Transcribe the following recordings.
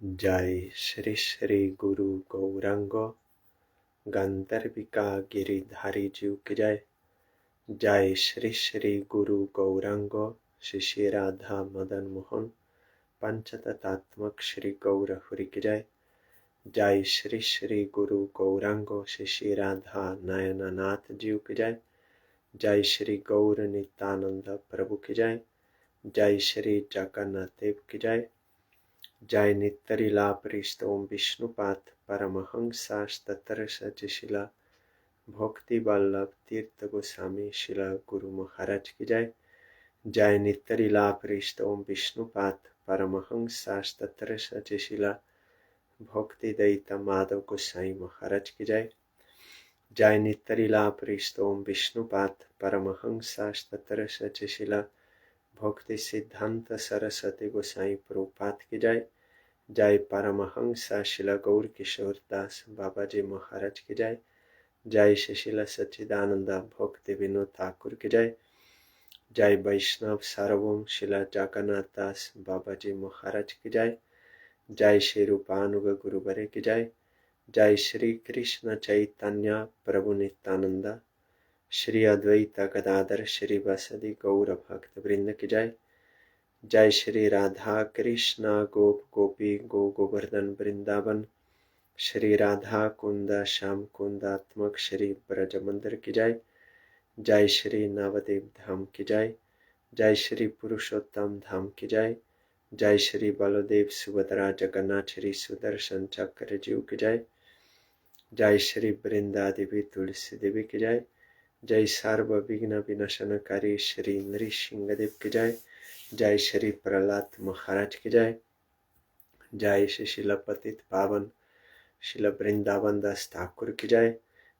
जय श्री श्री गुरु गौरांग गंधर्विका गिरिधारी जीव की जय। जय श्री श्री गुरु गौरांग श्री राधा मदन मोहन पंचतत्त्वात्मक श्री गौर हरि की जय। जय श्री श्री गुरु गौरांग श्री राधा नयननाथ जीव की जय। जय श्री गौर नित्यानंद प्रभु की जय। जय श्री जगन्नाथ देव की जय। जय नित्यलीला परिष्ठ ओम विष्णुपाद परमहंस तत्र सचिशिला भक्ति वल्लभ तीर्थ गोस्वामी शिला गुरु महाराज की जय। जय नित्यलीला परिष्ठ ओम विष्णुपाद परमहंस तत्र सचिशिला भक्ति दैत माधव गोसाई महाराज की जय। जय नित्यलीला परिष्ठ ओम विष्णुपाद परमहंस तत्र सचिशिला भक्ति सिद्धांत सरस्वती गोसाई प्रभुपाद की जय। जय परमहंस शिला गौर किशोर दास बाबा जी महाराज की जय। जय शिशिला सच्चिदानंद भक्ति विनोद ठाकुर की जय। जय वैष्णव सार्वभौम शिला जगन्नाथ दास बाबा जी महाराज की जय। जय श्री रूपानुग गुरुवरे की जय। जय श्री कृष्ण चैतन्य प्रभु नित्यानंद श्री अद्वैत गदाधर श्री वासदि गौर भक्त वृंद की जय। जय श्री राधा कृष्ण गोप गोपी गो गोवर्धन वृंदावन श्री राधा कुंद श्याम कुंदात्मक श्री ब्रज मंदिर की जय। जय श्री नवदेव धाम की जय। जय श्री पुरुषोत्तम धाम की जय। जय श्री बलदेव सुभद्रा जगन्नाथ श्री सुदर्शन चक्र जीव की जय। जय श्री वृंदा देवी तुलसी देवी की जय। जय सर्व विघ्न विनाशनकारी श्री नृसिंह देव की जय। जय श्री प्रहलाद महाराज की जय। जय श्री शिला पतित पावन शिला वृंदावन दास ठाकुर की जय।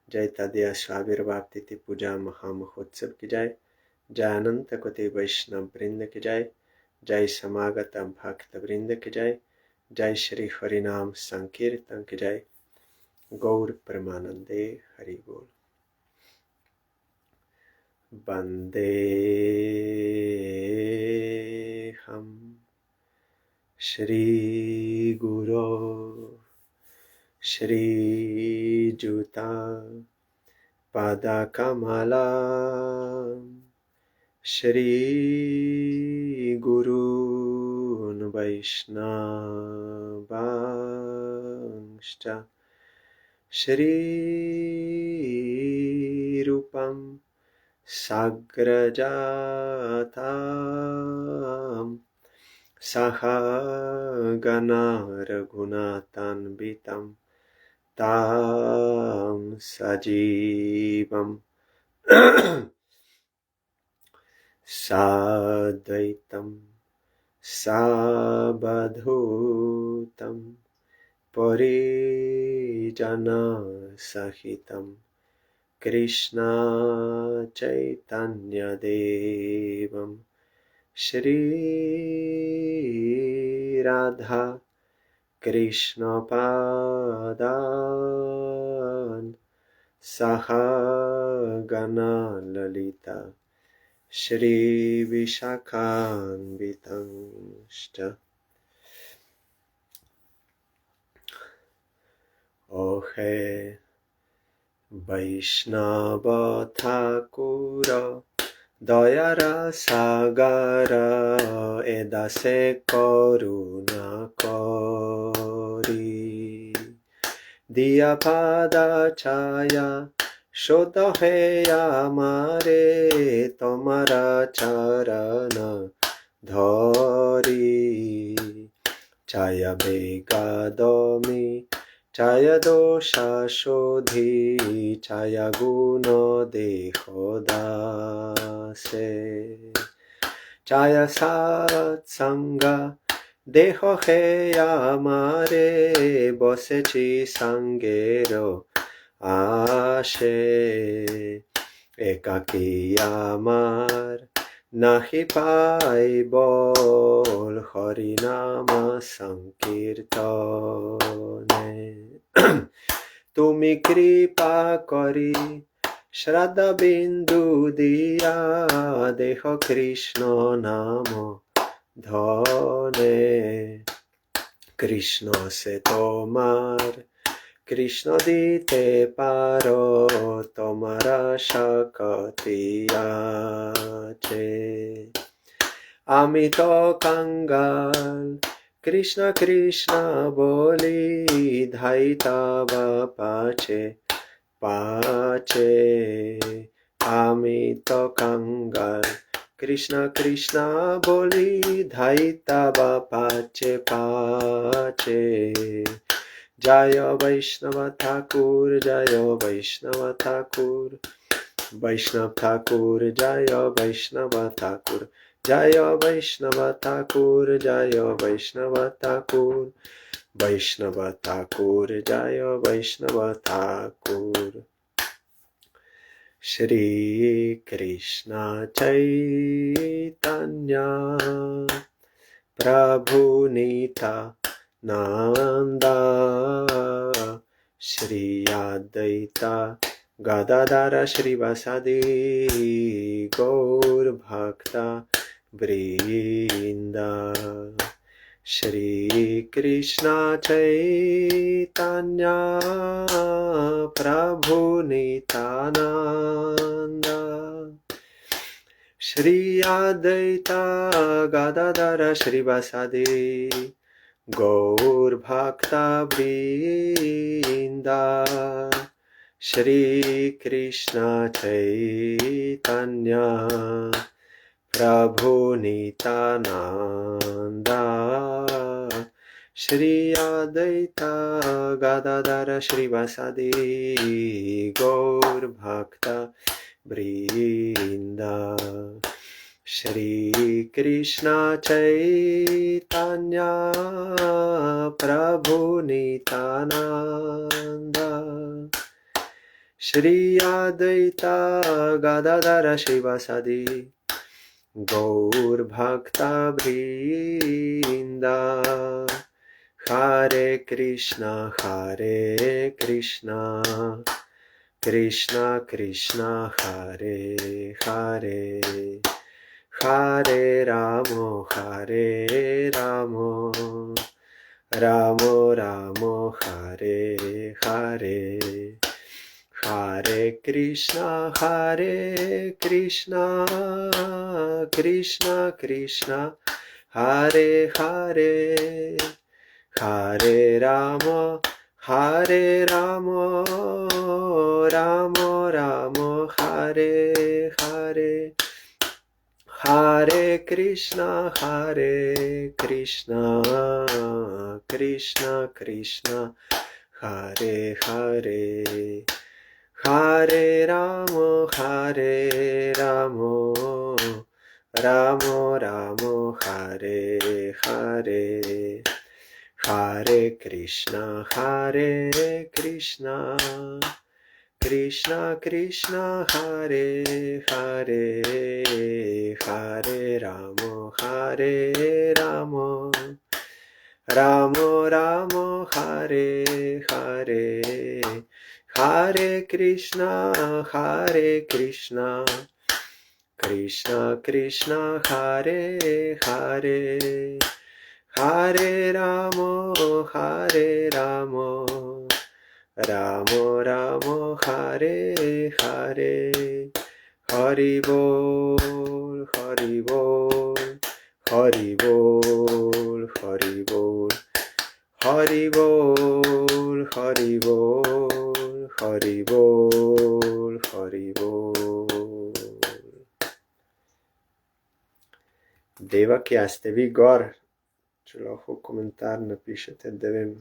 जय तदया स्वाविर्भाव तिथि पूजा महामहोत्सव की जय। जय अनंत कोटि वैष्णव वृंद की जय। जय समागत भक्त वृंद की जय। जय श्री हरिनाम संकीर्तन की जय। गौर परमानंदे हरि बोल। वंदे हम श्री गुरो श्री जुता पादकमला श्री गुरून् वैष्णवांश्च श्री रूपं साग्रजातां सहगना रघुनाथान्वितं तां सजीवं साद्वैतं सावधूतं परिजनसहितं कृष्ण चैतन्य देवं श्री राधा कृष्ण पादान् सहगना ललिता श्री विशाखान्वितंश्च। ओ हे वैष्णव ठाकुर दयार सागर एदासे करुणा करी दिया पादा छाया शोध हे आमारे तोमारा चरण धरी छाया बेगा दमी छाया दोषा शोधी छाया गुण देहो दासे छाया सत्संग देह हे आमारे बसेछि संगेरो आशे एकाकी आमार नाहि पाई बोल हरि नाम संकीर्तने तुमी कृपा करी श्रद्धा बिंदु दिया देह कृष्ण नाम धने কৃষ্ণ সে তোমার কৃষ্ণ দিতে পারো তোমার শক্তি আছে আমি তো কাঙ্গাল কৃষ্ণ কৃষ্ণ বলি ধাইতা পাছে পাছে আমি তো কাঙ্গাল কৃষ্ণ কৃষ্ণ বলি ধাইতা পাছে পাছে জয় বৈষ্ণব ঠাকুর জয় বৈষ্ণব ঠাকুর বৈষ্ণব ঠাকুর জয় বৈষ্ণব ঠাকুর জয় বৈষ্ণব ঠাকুর জয় বৈষ্ণব ঠাকুর বৈষ্ণব ঠাকুর জয় বৈষ্ণব ঠাকুর শ্রী কৃষ্ণ চৈতন্য প্রভু নিত্যানন্দ শ্রী অদ্বৈত গদাধর শ্রীবাসাদি গৌর ভক্ত বৃন্দ শ্রী কৃষ্ণ চৈতন্য প্রভু নিত্যানন্দ শ্রী অদ্বৈত গদাধর শ্রীবাসাদি গৌর ভক্ত বৃন্দ শ্রী কৃষ্ণ চৈতন্য প্রভু নিত্যানন্দ শ্রী অদ্বৈত গদাধর শ্রীবাসাদি গৌর ভক্ত বৃন্দ শ্রী কৃষ্ণ চৈতন্য প্রভু নিত্যানন্দ শ্রী অদ্বৈত গদাধর শ্রীবাসাদি গৌর ভক্ত বৃন্দ হরে Krishna Krishna Krishna Hare Hare Hare Ram Ram Ram Hare Hare Hare Krishna Krishna Krishna Hare Hare Hare Rama Rama Rama Hare Hare Hare Krishna Krishna Krishna Hare Hare Hare Rama Rama Rama Hare Hare Hare Krishna Krishna Krishna Hare Hare Hare Rama Rama Rama Hare Hare Hare Krishna Krishna Krishna Hare Hare Hare Rama Rama Rama Hare Hare Hari Bol Hari Bol Hari Bol Hari Bol Hari Bol Hari Bol Hari Bol Hari Bol. Деваки, а сте ви гор? Če lahko komentar napišete, da vem.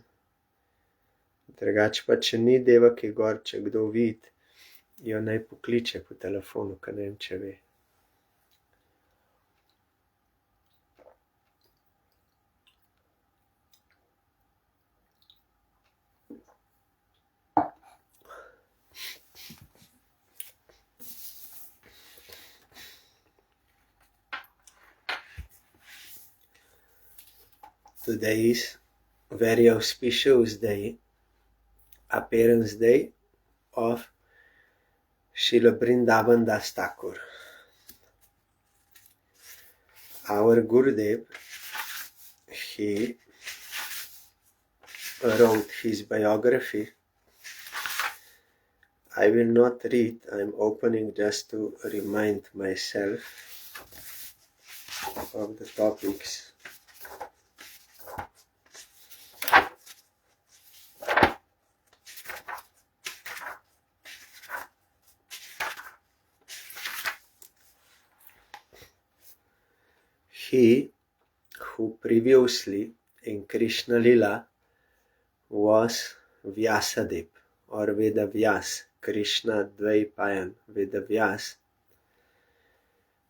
Drugače pa, če ni Devaki gor, če kdo vidi, jo naj pokliče po telefonu, ker ne vem, če ve. Today is a very auspicious day, appearance day of Srila Vrindavan Das Thakur. Our Gurudev, he wrote his biography. I will not read, I'm opening just to remind myself of the topics. He who previously in Krishna Lila was Vyasadip or Vedavyas, Krishna Dvaipayan Vedavyas,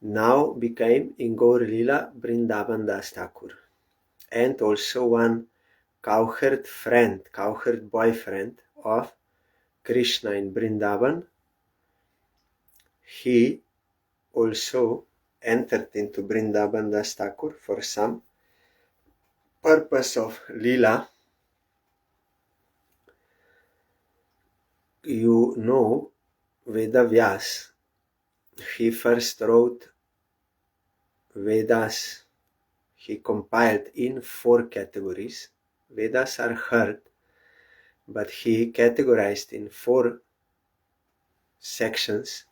now became in Gaur Lila Vrindavan Das Thakur, and also one cowherd boyfriend of Krishna in Vrindavan. He also entered into Vrindavan Das Thakur for some purpose of Lila. You know, Vedavyas, he first wrote Vedas, he compiled in 4 categories. Vedas are heard, but he categorized in 4 sections.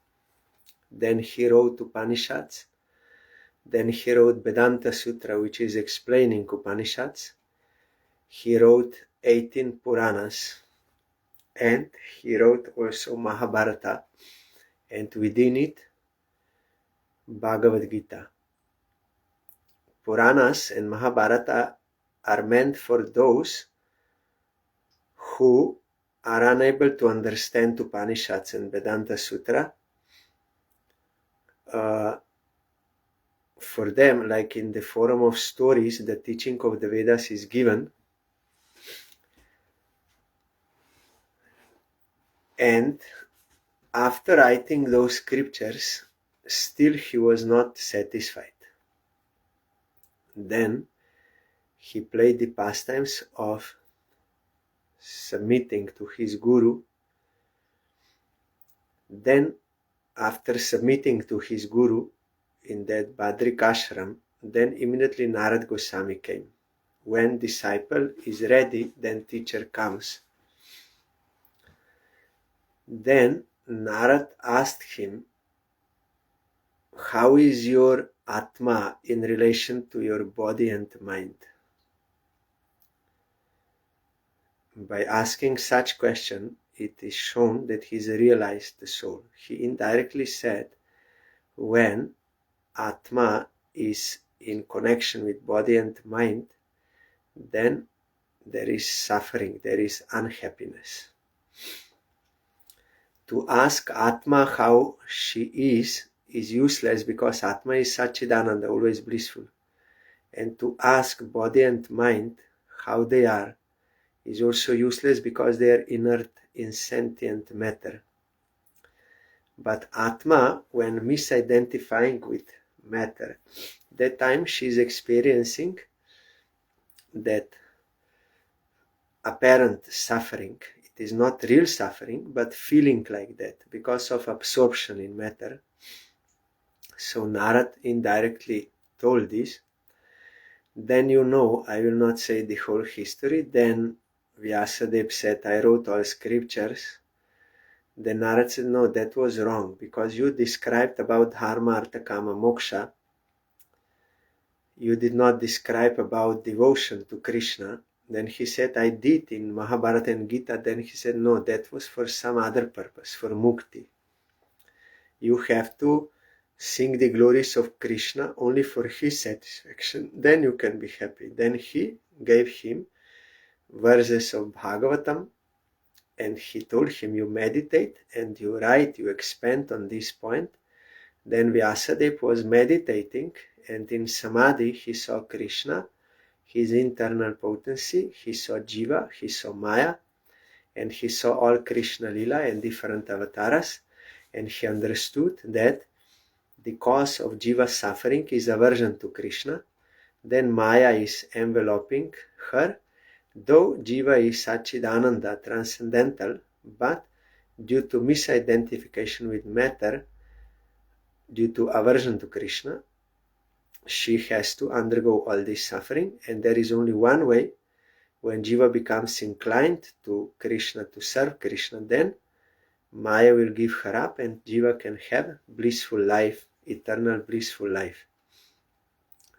Then he wrote Upanishads. Then he wrote Vedanta Sutra, which is explaining Upanishads. He wrote 18 Puranas. And he wrote also Mahabharata. And within it, Bhagavad Gita. Puranas and Mahabharata are meant for those who are unable to understand Upanishads and Vedanta Sutra. For them, like in the form of stories, the teaching of the Vedas is given. And after writing those scriptures, still he was not satisfied. Then he played the pastimes of submitting to his guru. Then, after submitting to his guru in that Badrik ashram, then immediately Narad Goswami came. When disciple is ready, then teacher comes. Then Narad asked him, how is your Atma in relation to your body and mind? By asking such question, it is shown that he has realized the soul. He indirectly said, when Atma is in connection with body and mind, then there is suffering, there is unhappiness. To ask Atma how she is useless, because Atma is Satchidananda, always blissful. And to ask body and mind how they are is also useless, because they are inert, insentient matter. But Atma, when misidentifying with matter, that time she is experiencing that apparent suffering. It is not real suffering, but feeling like that because of absorption in matter. So Narad indirectly told this. Then you know, I will not say the whole history. Then Vyasadeva said, I wrote all scriptures. Then Narad said, no, that was wrong, because you described about Dharma, Artha, Kama, Moksha. You did not describe about devotion to Krishna. Then he said, I did in Mahabharata and Gita. Then he said, no, that was for some other purpose, for mukti. You have to sing the glories of Krishna only for his satisfaction. Then you can be happy. Then he gave him verses of Bhagavatam, and he told him, you meditate and you write, you expand on this point. Then Vyasadeva was meditating, and in Samadhi he saw Krishna, his internal potency, he saw Jiva, he saw Maya, and he saw all Krishna Lila and different avatars, and he understood that the cause of Jiva's suffering is aversion to Krishna. Then Maya is enveloping her, though Jiva is Satchidananda, transcendental, but due to misidentification with matter, due to aversion to Krishna, she has to undergo all this suffering, and there is only one way when Jiva becomes inclined to Krishna, to serve Krishna, then Maya will give her up and Jiva can have blissful life, eternal blissful life.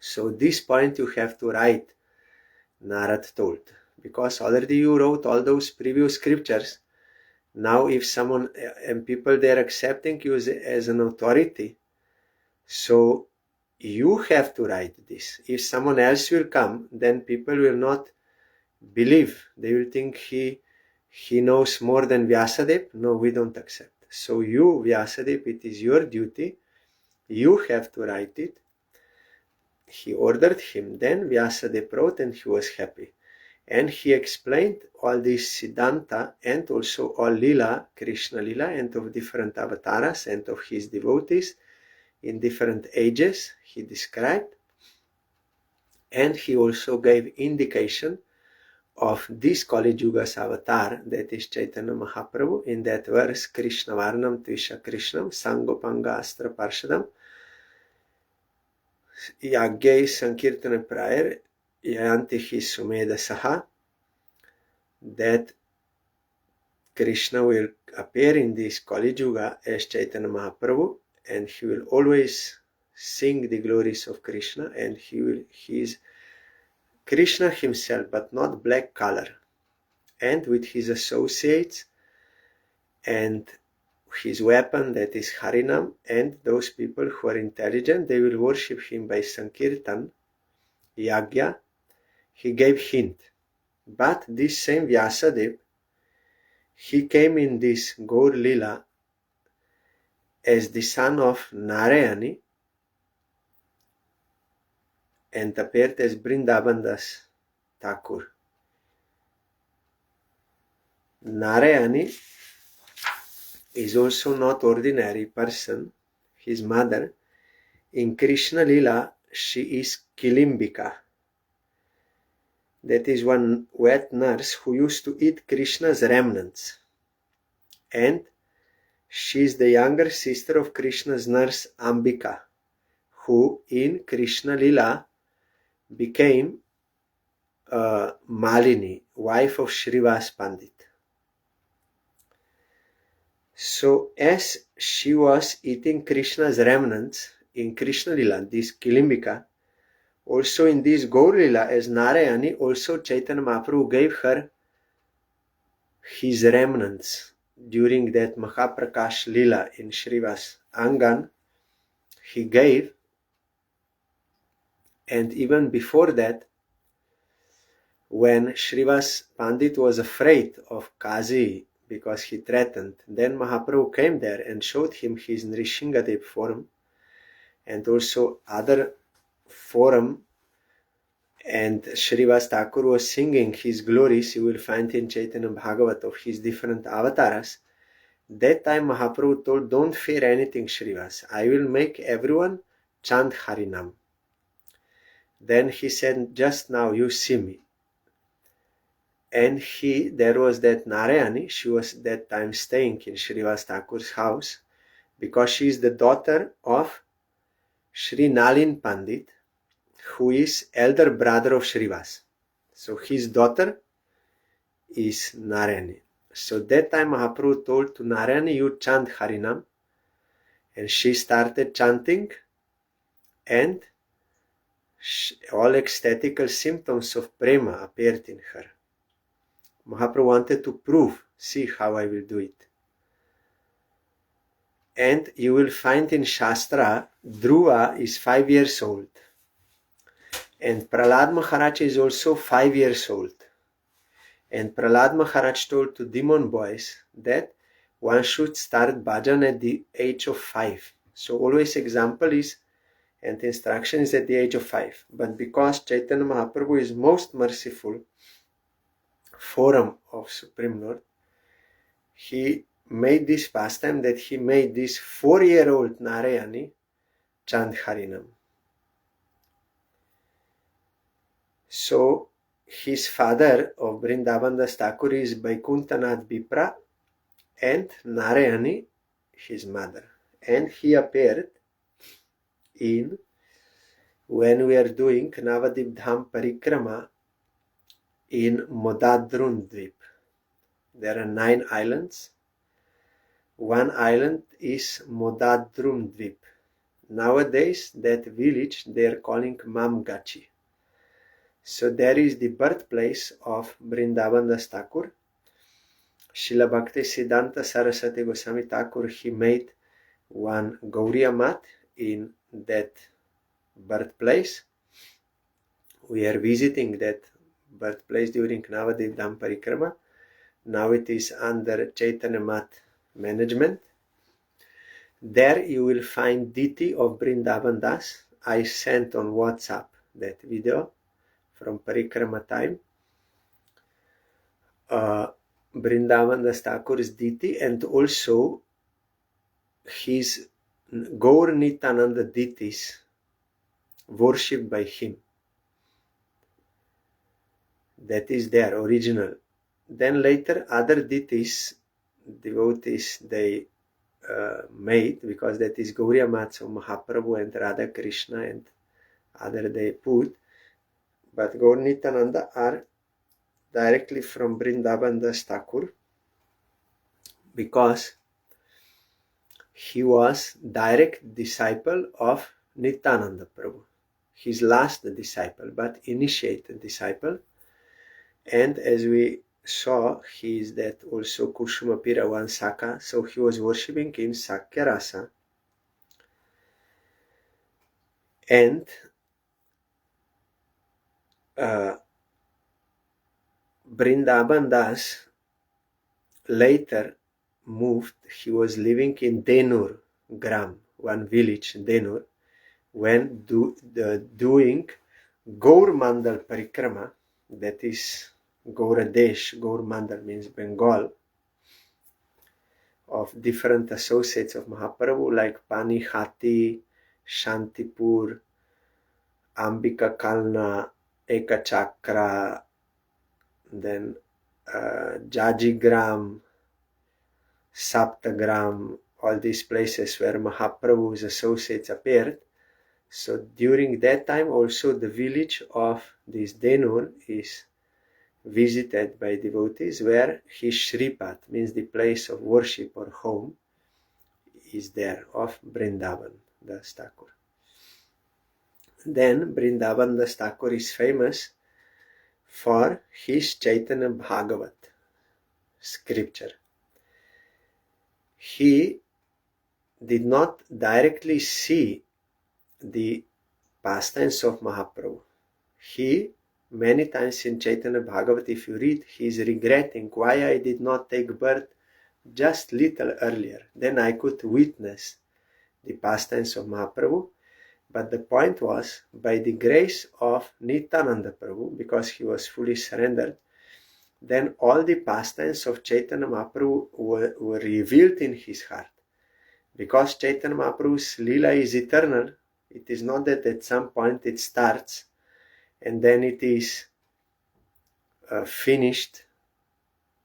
So this point you have to write, Narad told, because already you wrote all those previous scriptures. Now if someone and people, they are accepting you as an authority, so you have to write this. If someone else will come, then people will not believe. They will think he knows more than Vyasadeva. No, we don't accept. So you, Vyasadeva, it is your duty. You have to write it. He ordered him. Then Vyasadeva wrote and he was happy. And he explained all this Siddhanta and also all Lila, Krishna Lila, and of different avatars and of his devotees in different ages he described. And he also gave indication of this Kali Yuga's avatar, that is Chaitanya Mahaprabhu, in that verse, Krishna Varnam Tvisha Krishnam Sangopanga Astra Parshadam Yagyai Sankirtana Prayer Yantihi Sumeda Saha, that Krishna will appear in this Kali Yuga as Chaitanya Mahaprabhu, and he will always sing the glories of Krishna, and he is Krishna himself, but not black color, and with his associates and his weapon, that is Harinam, and those people who are intelligent, they will worship him by Sankirtan, Yagya. He gave hint. But this same Vyasadeva, he came in this Gaur Lila as the son of Narayani and appeared as Vrindavan Das Thakur. Narayani is also not ordinary person. His mother, in Krishna Lila, she is Kilimbika. That is one wet nurse who used to eat Krishna's remnants. And she is the younger sister of Krishna's nurse Ambika, who in Krishna Lila became Malini, wife of Srivas Pandit. So as she was eating Krishna's remnants in Krishna Lila, this Kilimbika, also in this Gaur Lila as Narayani, also Chaitanya Mahaprabhu gave her his remnants during that Mahaprakash Lila in Srivas Angan. He gave, and even before that, when Srivas Pandit was afraid of Kazi because he threatened, then Mahaprabhu came there and showed him his Nrishingadev form and also other form, and Srivas Thakur was singing his glories. You will find in Chaitanya Bhagavatam of his different avatars. That time Mahaprabhu told, don't fear anything, Srivas. I will make everyone chant Harinam. Then he said, just now you see me. And there was that Narayani, she was that time staying in Srivas Thakur's house, because she is the daughter of Sri Nalin Pandit, who is elder brother of Srivas. So his daughter is Narayani. So that time Mahaprabhu told to Narayani, you chant Harinam. And she started chanting, and all ecstatical symptoms of prema appeared in her. Mahaprabhu wanted to prove, see how I will do it. And you will find in Shastra, Dhruva is 5 years old. And Prahlad Maharaj is also 5 years old. And Prahlad Maharaj told to demon boys that one should start bhajan at the age of 5. So always example is, and instruction is at the age of 5. But because Chaitanya Mahaprabhu is most merciful form of Supreme Lord, he made this pastime that he made this 4-year-old Narayani chant Harinam. So his father of Vrindavan Das Thakur is Vaikuntanath Vipra, and Narayani his mother. And he appeared when we are doing Navadip Dham Parikrama in Modadrun Dvip. There are 9 islands. One island is Modadrun Dvip. Nowadays, that village they are calling Mamgachi. So there is the birthplace of Vrindavan Das Thakur. Srila Bhaktisiddhanta Saraswati Goswami Thakur, he made one Gauriya mat in that birthplace. We are visiting that birthplace during Navadip Dham Parikrama. Now it is under Chaitanya Mat management. There you will find deity of Vrindavan Das. I sent on WhatsApp that video from Parikrama time. Vrindavan Das Thakur's deity, and also his Gaur Nityananda deities worshipped by him. That is their original. Then later other deities, devotees, they made, because that is Gauriya Mats of Mahaprabhu and Radha Krishna and other they put. But Gaur Nityananda are directly from Vrindavan Das Thakur, because he was direct disciple of Nityananda Prabhu, his last disciple, but initiated disciple. And as we saw, he is that also Kushuma Pira one Saka, so he was worshipping in Sakya Rasa. And Vrindavan Das later moved, he was living in Denur Gram, one village, Denur, when doing Gaur Mandal Parikrama, that is Gauradesh, Gaur Mandal means Bengal, of different associates of Mahaprabhu like Panihati, Shantipur, Ambika Kalna, Ekachakra, then Jajigram, Saptagram, all these places where Mahaprabhu's associates appeared. So during that time also the village of this Denur is visited by devotees, where his Shripad, means the place of worship or home, is there, of Vrindavan Das Thakur. Then Vrindavan Das Thakur is famous for his Chaitanya Bhagavat scripture. He did not directly see the pastimes of Mahaprabhu. He, many times in Chaitanya Bhagavat, if you read, he is regretting why I did not take birth just little earlier. Then I could witness the pastimes of Mahaprabhu. But the point was, by the grace of Nityananda Prabhu, because he was fully surrendered, then all the pastimes of Chaitanya Mahaprabhu were revealed in his heart. Because Chaitanya Mahaprabhu's Leela is eternal, it is not that at some point it starts and then it is finished,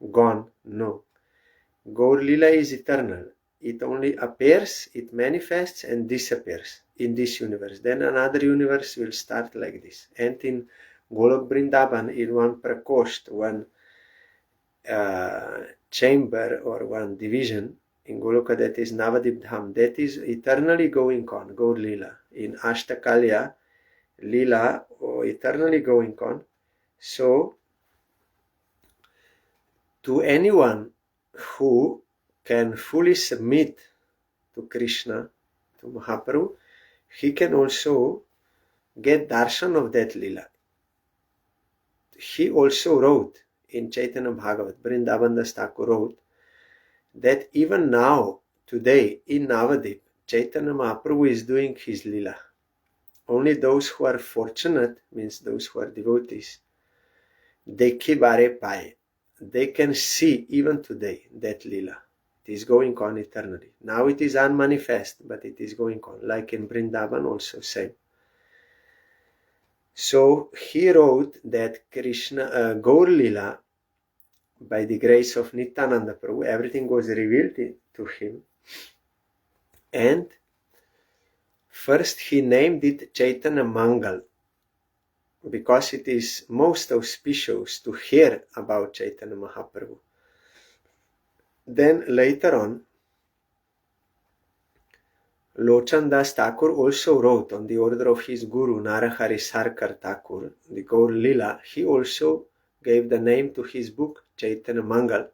gone. No. Gaur Leela is eternal. It only appears, it manifests and disappears in this universe. Then another universe will start like this. And in Golok Vrindavan, in one prakosht, one chamber or one division, in Goloka, that is Navadip Dham, that is eternally going on, Gaur Leela. In Ashtakalya, Leela, eternally going on. So, to anyone who can fully submit to Krishna, to Mahaprabhu, he can also get darshan of that Leela. He also wrote in Chaitanya Bhagavat, Vrindavan Das Thakur wrote, that even now, today, in Navadip, Chaitanya Mahaprabhu is doing his Leela. Only those who are fortunate, means those who are devotees, dekhi bare paye, they can see even today that Leela. It is going on eternally. Now it is unmanifest, but it is going on, like in Vrindavan also same. So he wrote that Krishna, Gaur Leela, by the grace of Nityananda Prabhu, everything was revealed to him. And first he named it Chaitanya Mangal. because it is most auspicious to hear about Chaitanya Mahaprabhu. Then later on, Lochan Das Thakur also wrote on the order of his guru Narahari Sarkar Thakur, the Gaur Lila. He also gave the name to his book Chaitanya Mangal.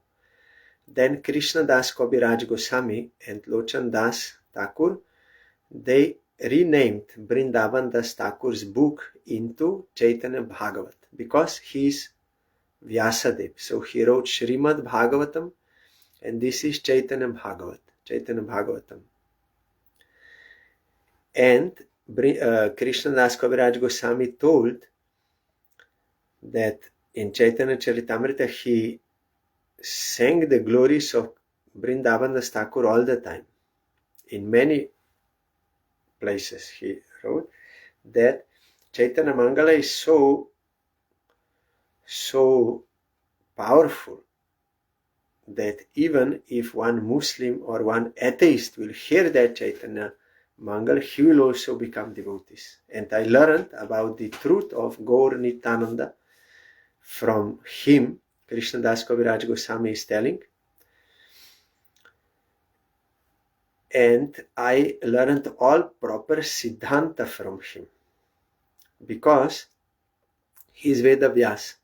Then Krishna Das Kaviraj Goswami and Lochan Das Thakur, they renamed Vrindavan Das Thakur's book into Chaitanya Bhagavat because he is Vyasadev. So he wrote Srimad Bhagavatam, and this is Chaitanya Bhagavatam. And Krishna Das Kaviraj Goswami told that in Chaitanya Charitamrita he sang the glories of Vrindavan Das Thakur all the time. In many places he wrote that Chaitanya Mangala is so powerful that even if one Muslim or one atheist will hear that Chaitanya Mangal, he will also become devotees. And I learned about the truth of Gaur Nityananda from him. Krishna Das Kaviraj Goswami is telling. And I learned all proper Siddhanta from him because he is Veda Vyas.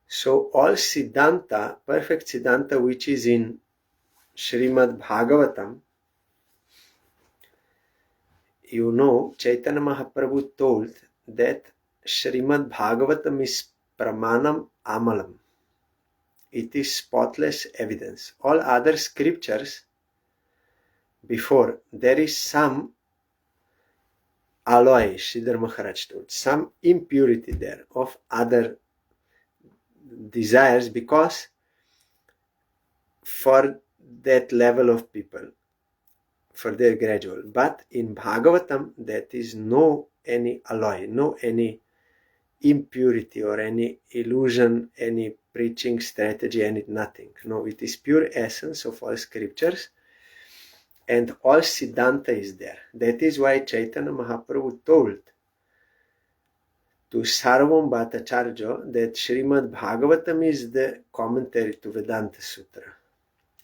So all Siddhanta, perfect Siddhanta which is in Srimad Bhagavatam, you know, Chaitanya Mahaprabhu told that Srimad Bhagavatam is Pramanam Amalam. It is spotless evidence. All other scriptures before, there is some alloy, Sridhar Maharaj told, some impurity there of other desires because for that level of people, for their gradual. But in Bhagavatam, that is no any alloy, no any impurity or any illusion, any preaching strategy, any nothing. No, it is pure essence of all scriptures. And all Siddhanta is there. That is why Chaitanya Mahaprabhu told to Sarvam Bhattacharya that Srimad Bhagavatam is the commentary to Vedanta Sutra.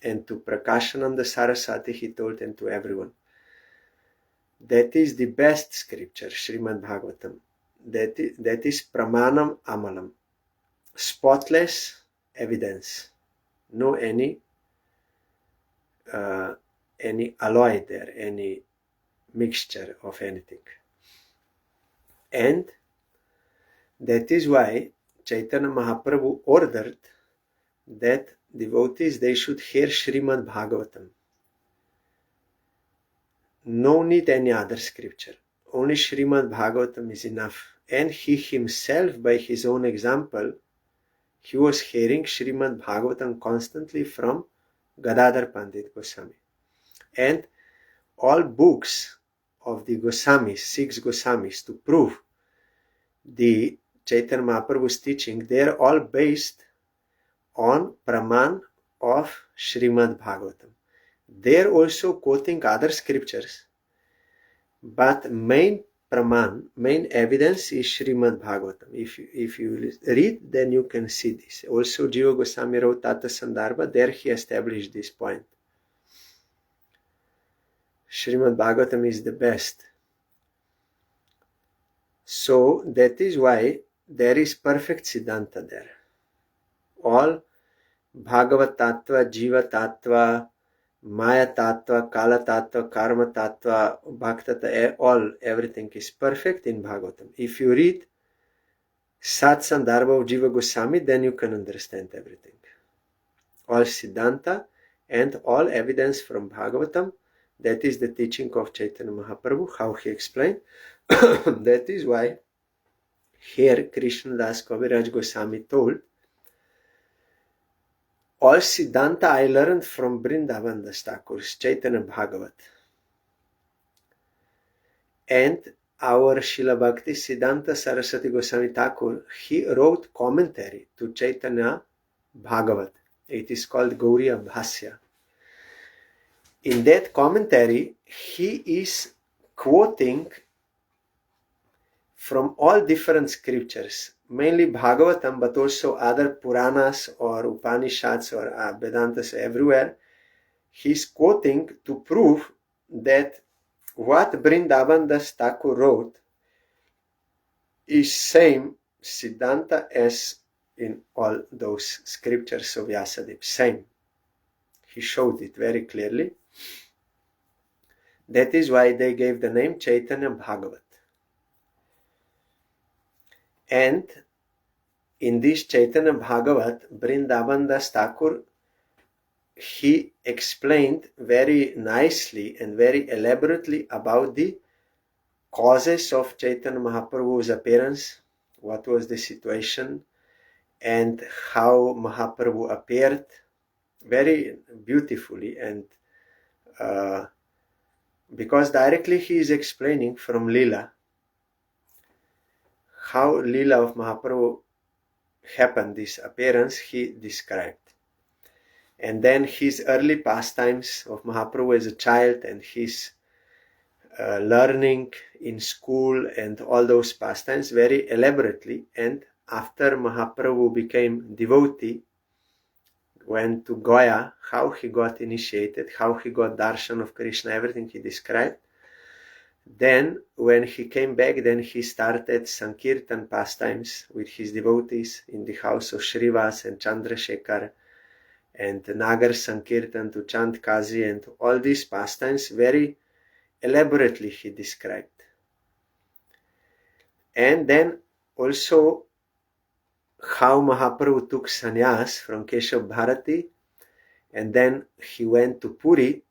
And to Prakashananda Saraswati he told, and to everyone. That is the best scripture, Srimad Bhagavatam. That is Pramanam Amalam. Spotless evidence. No any alloy there, any mixture of anything. And that is why Chaitanya Mahaprabhu ordered that devotees, they should hear Srimad Bhagavatam. No need any other scripture. Only Srimad Bhagavatam is enough. And he himself, by his own example, he was hearing Srimad Bhagavatam constantly from Gadadhar Pandit Goswami. And all books of the Goswamis, 6 Goswamis, to prove the Chaitanya Mahaprabhu's teaching, they are all based on Praman of Srimad Bhagavatam. They are also quoting other scriptures, but main Praman, main evidence is Srimad Bhagavatam. If you read, then you can see this. Also, Jiva Goswami wrote Tata Sandarbha, there he established this point. Srimad Bhagavatam is the best. So that is why there is perfect Siddhanta there. All Bhagavat Tattva, Jiva Tattva, Maya Tattva, Kala Tattva, Karma Tattva, Bhakta Tattva, all, everything is perfect in Bhagavatam. If you read Sat Sandarbha of Jiva Goswami, then you can understand everything. All Siddhanta and all evidence from Bhagavatam, that is the teaching of Chaitanya Mahaprabhu, how he explained. That is why here Krishna Das Kaviraj Goswami told, all Siddhanta I learned from Vrindavan Das Thakur's Chaitanya Bhagavat. And our Srila Bhakti Siddhanta Saraswati Goswami Thakur, he wrote commentary to Chaitanya Bhagavat. It is called Gauriya Bhasya. In that commentary, he is quoting from all different scriptures, mainly Bhagavatam, but also other Puranas or Upanishads or Vedantas everywhere, he's quoting to prove that what Vrindavan Das Thakur wrote is same Siddhanta as in all those scriptures of Vyasadeva. Same. He showed it very clearly. That is why they gave the name Chaitanya Bhagavat. And in this Chaitanya Bhagavat, Vrindavan Das Thakur, he explained very nicely and very elaborately about the causes of Chaitanya Mahaprabhu's appearance, what was the situation, and how Mahaprabhu appeared, very beautifully. And because directly he is explaining from Leela, how Leela of Mahaprabhu happened, this appearance he described. And then his early pastimes of Mahaprabhu as a child and his learning in school and all those pastimes very elaborately. And after Mahaprabhu became devotee, went to Goya, how he got initiated, how he got darshan of Krishna, everything he described. Then when he came back, then he started Sankirtan pastimes with his devotees in the house of Srivas and Chandrasekhar, and Nagar Sankirtan to chant Kazi, and all these pastimes very elaborately he described. And then also how Mahaprabhu took sannyas from Keshav Bharati, and then he went to Puri.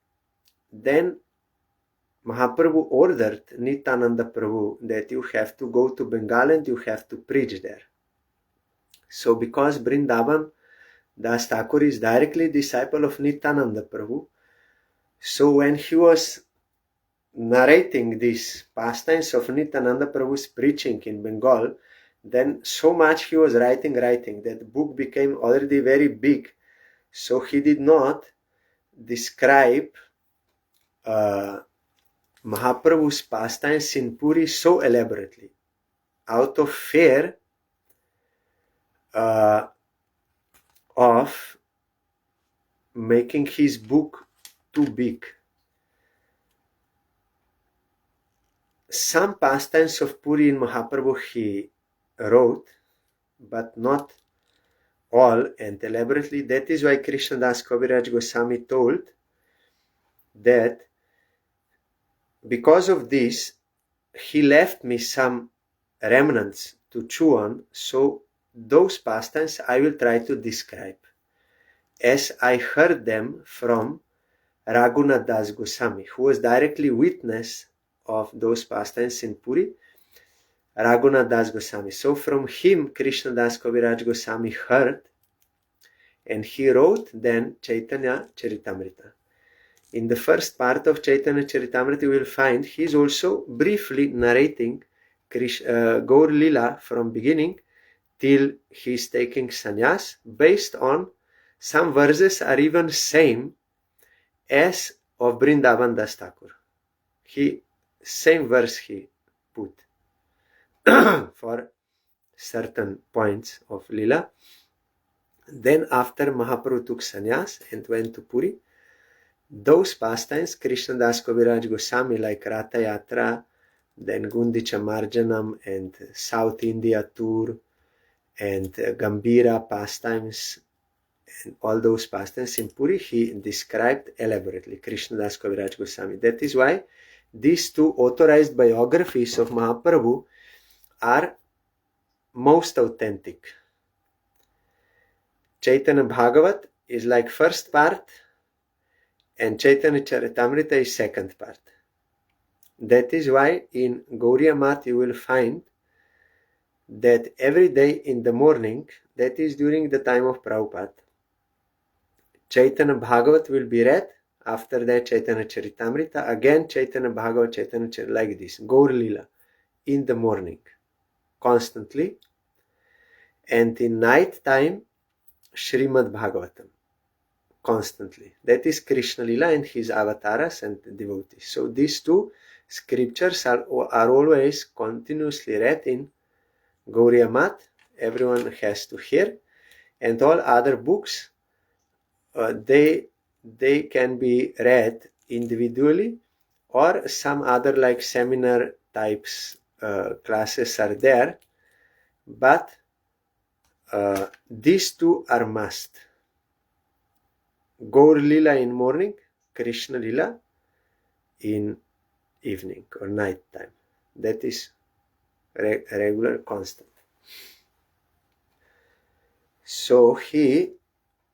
Then Mahaprabhu ordered Nityananda Prabhu that you have to go to Bengal and you have to preach there. So because Vrindavan Das Thakur is directly disciple of Nityananda Prabhu, so when he was narrating these pastimes of Nityananda Prabhu's preaching in Bengal, then so much he was writing that the book became already very big. So he did not describe Mahaprabhu's pastimes in Puri so elaborately, out of fear of making his book too big. Some pastimes of Puri in Mahaprabhu he wrote, but not all and elaborately. That is why Krishnadas Kaviraj Goswami told that because of this, he left me some remnants to chew on, so those pastimes I will try to describe as I heard them from Raghunath Das Goswami, who was directly witness of those pastimes in Puri, Raghunath Das Goswami. So from him, Krishnadas Kaviraj Goswami heard, and he wrote then Chaitanya Charitamrita. In the first part of Chaitanya Charitamrita, you will find he is also briefly narrating Gaur Lila from beginning till he is taking sannyas, based on some verses are even same as of Vrindavan Das Thakur. Same verse he put for certain points of Lila. Then after Mahaprabhu took sannyas and went to Puri, those pastimes, Krishnadas Kaviraj Goswami, like Ratha Yatra, then Gundicha Marjanam, and South India tour, and Gambhira pastimes, and all those pastimes in Puri, he described elaborately, Krishnadas Kaviraj Goswami. That is why these two authorized biographies of Mahaprabhu are most authentic. Chaitanya Bhagavat is like first part, and Chaitanya Charitamrita is second part. That is why in Gauriya Math you will find that every day in the morning, that is during the time of Prabhupada, Chaitanya Bhagavat will be read, after that Chaitanya Charitamrita, again Chaitanya Bhagavat, Chaitanya Charitamrita, like this, Gaur Lila, in the morning, constantly. And in night time, Srimad Bhagavatam. constantly. That is Krishna Lila and his avatars and devotees. So these two scriptures are always continuously read in Gauriya Mat. Everyone has to hear. And all other books, they can be read individually, or some other like seminar types classes are there, but these two are must. Gaur Lila in morning, Krishna Lila in evening or night time. That is regular, constant. So he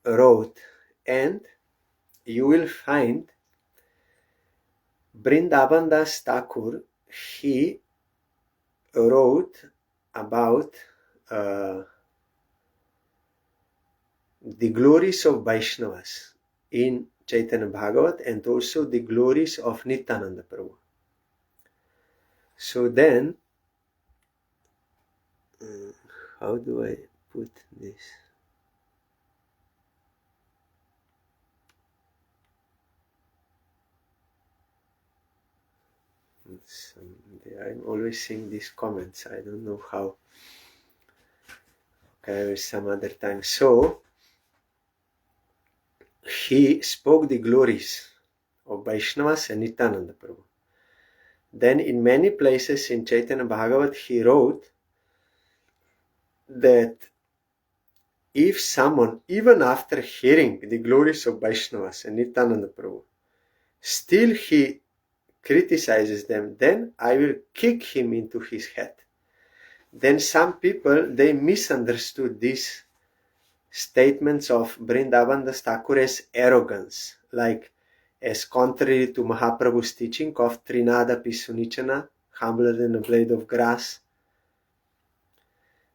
wrote, and you will find Vrindavan Das Thakur, he wrote about the glories of Vaishnavas in Chaitanya Bhagavat, and also the glories of Nityananda Prabhu. So then, how do I put this? I'm always seeing these comments. I don't know how. Okay, some other time. So he spoke the glories of Vaishnavas and Nityananda Prabhu. Then in many places in Chaitanya Bhagavat he wrote that if someone, even after hearing the glories of Vaishnavas and Nityananda Prabhu, still he criticizes them, then I will kick him into his head. Then some people, they misunderstood these statements of Vrindavan Das Thakur as arrogance, like as contrary to Mahaprabhu's teaching of Trinada Pisunichana, humbler than a blade of grass.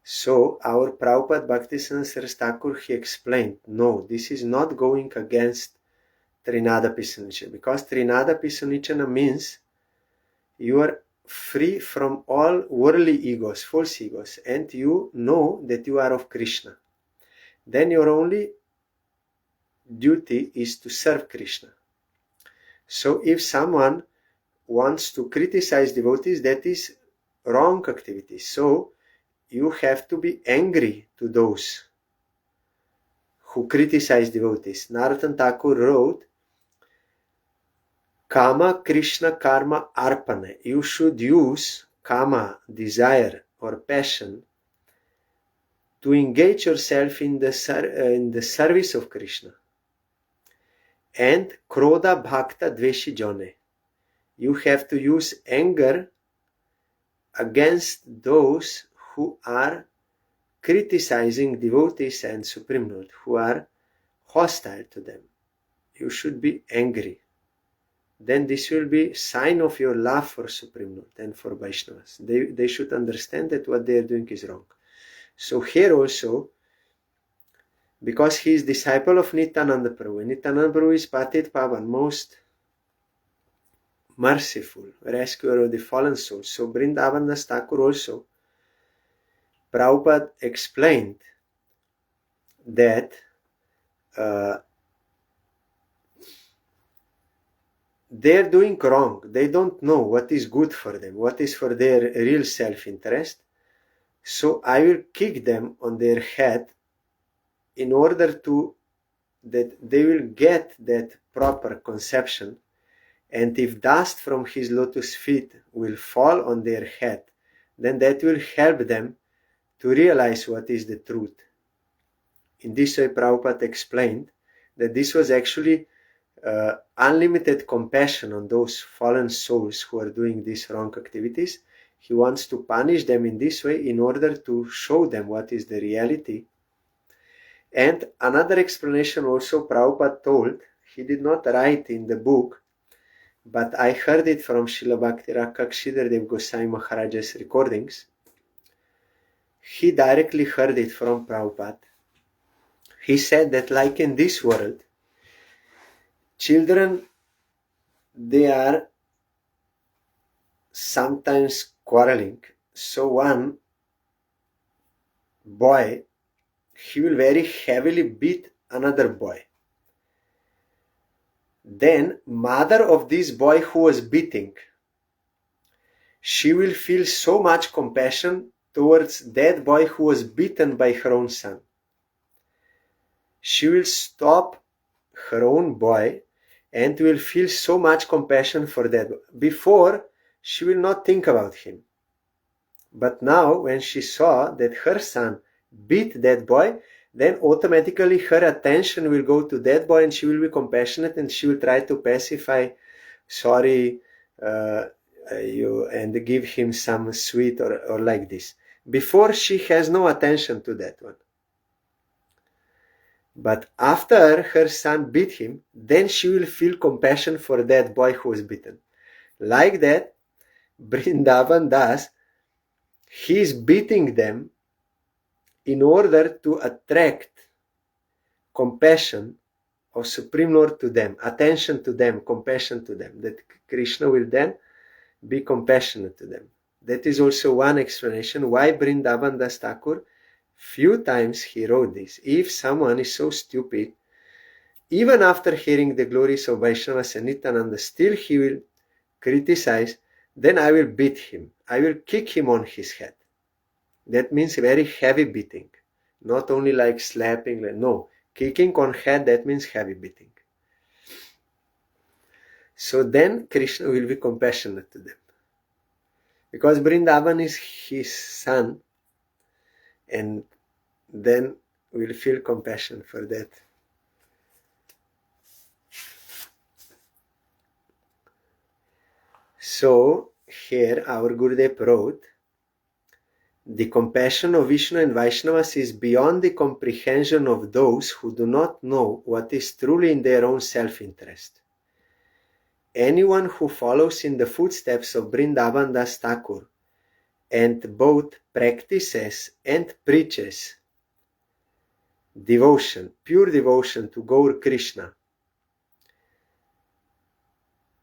So our Prabhupada Bhaktisiddhanta Saraswati Thakur, he explained, no, this is not going against Trinada Pisunichana, because Trinada Pisunichana means you are free from all worldly egos, false egos, and you know that you are of Krishna. Then your only duty is to serve Krishna. So if someone wants to criticize devotees, that is wrong activity. So you have to be angry to those who criticize devotees. Narottam Thakur wrote, Kama Krishna Karma Arpane. You should use kama, desire or passion, to engage yourself in the service of Krishna. And Krodha Bhakta Dveshi Jone. You have to use anger against those who are criticizing devotees and Supreme Lord, who are hostile to them. You should be angry. Then this will be sign of your love for Supreme Lord and for Vaishnavas. They should understand that what they are doing is wrong. So here also, because he is disciple of Nityananda Prabhu, Nityananda Prabhu is Patit Pavan, most merciful, rescuer of the fallen souls. So Vrindavan Das Thakur also, Prabhupada explained that they are doing wrong. They don't know what is good for them, what is for their real self-interest. So I will kick them on their head in order to that they will get that proper conception. And if dust from his lotus feet will fall on their head, then that will help them to realize what is the truth. In this way, Prabhupada explained that this was actually unlimited compassion on those fallen souls who are doing these wrong activities. He wants to punish them in this way in order to show them what is the reality. And another explanation also Prabhupada told, he did not write in the book, but I heard it from Srila Bhakti Rakshidhar Dev Goswami Maharaja's recordings. He directly heard it from Prabhupada. He said that like in this world, children, they are sometimes quarreling. So one boy, he will very heavily beat another boy. then mother of this boy who was beating, she will feel so much compassion towards that boy who was beaten by her own son. She will stop her own boy and will feel so much compassion for that. Before, she will not think about him. But now, when she saw that her son beat that boy, then automatically her attention will go to that boy and she will be compassionate and she will try to pacify, sorry, you, and give him some sweet or like this. Before, she has no attention to that one. But after her son beat him, then she will feel compassion for that boy who was beaten. Like that, Vrindavan does. He is beating them in order to attract compassion of Supreme Lord to them, attention to them, compassion to them, that Krishna will then be compassionate to them. That is also one explanation why Vrindavan Das Thakur, few times he wrote this. If someone is so stupid, even after hearing the glories of Vaishnavas and Nityananda, still he will criticize, then I will beat him. I will kick him on his head. That means very heavy beating. Not only like slapping, no. Kicking on head, that means heavy beating. So then Krishna will be compassionate to them. Because Vrindavan is his son, and then we'll feel compassion for that. So here our Gurudev wrote, the compassion of Vishnu and Vaishnavas is beyond the comprehension of those who do not know what is truly in their own self-interest. Anyone who follows in the footsteps of Vrindavan Das Thakur and both practices and preaches devotion, pure devotion to Gaur Krishna,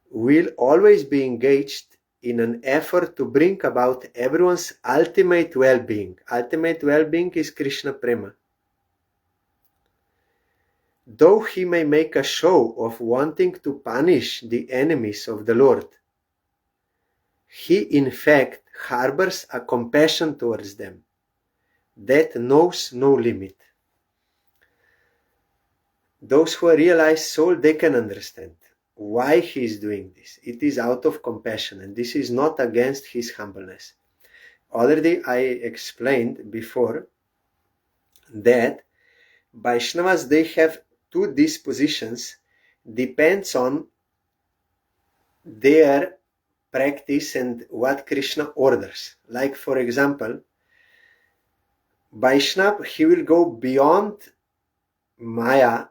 will always be engaged in an effort to bring about everyone's ultimate well-being. Ultimate well-being is Krishna Prema. Though he may make a show of wanting to punish the enemies of the Lord, he in fact harbors a compassion towards them that knows no limit. Those who are realized soul, they can understand why he is doing this. It is out of compassion, and this is not against his humbleness. Already I explained before that Vaishnavas, they have two dispositions, depends on their practice and what Krishna orders. Like for example, Vaishnava, he will go beyond Maya.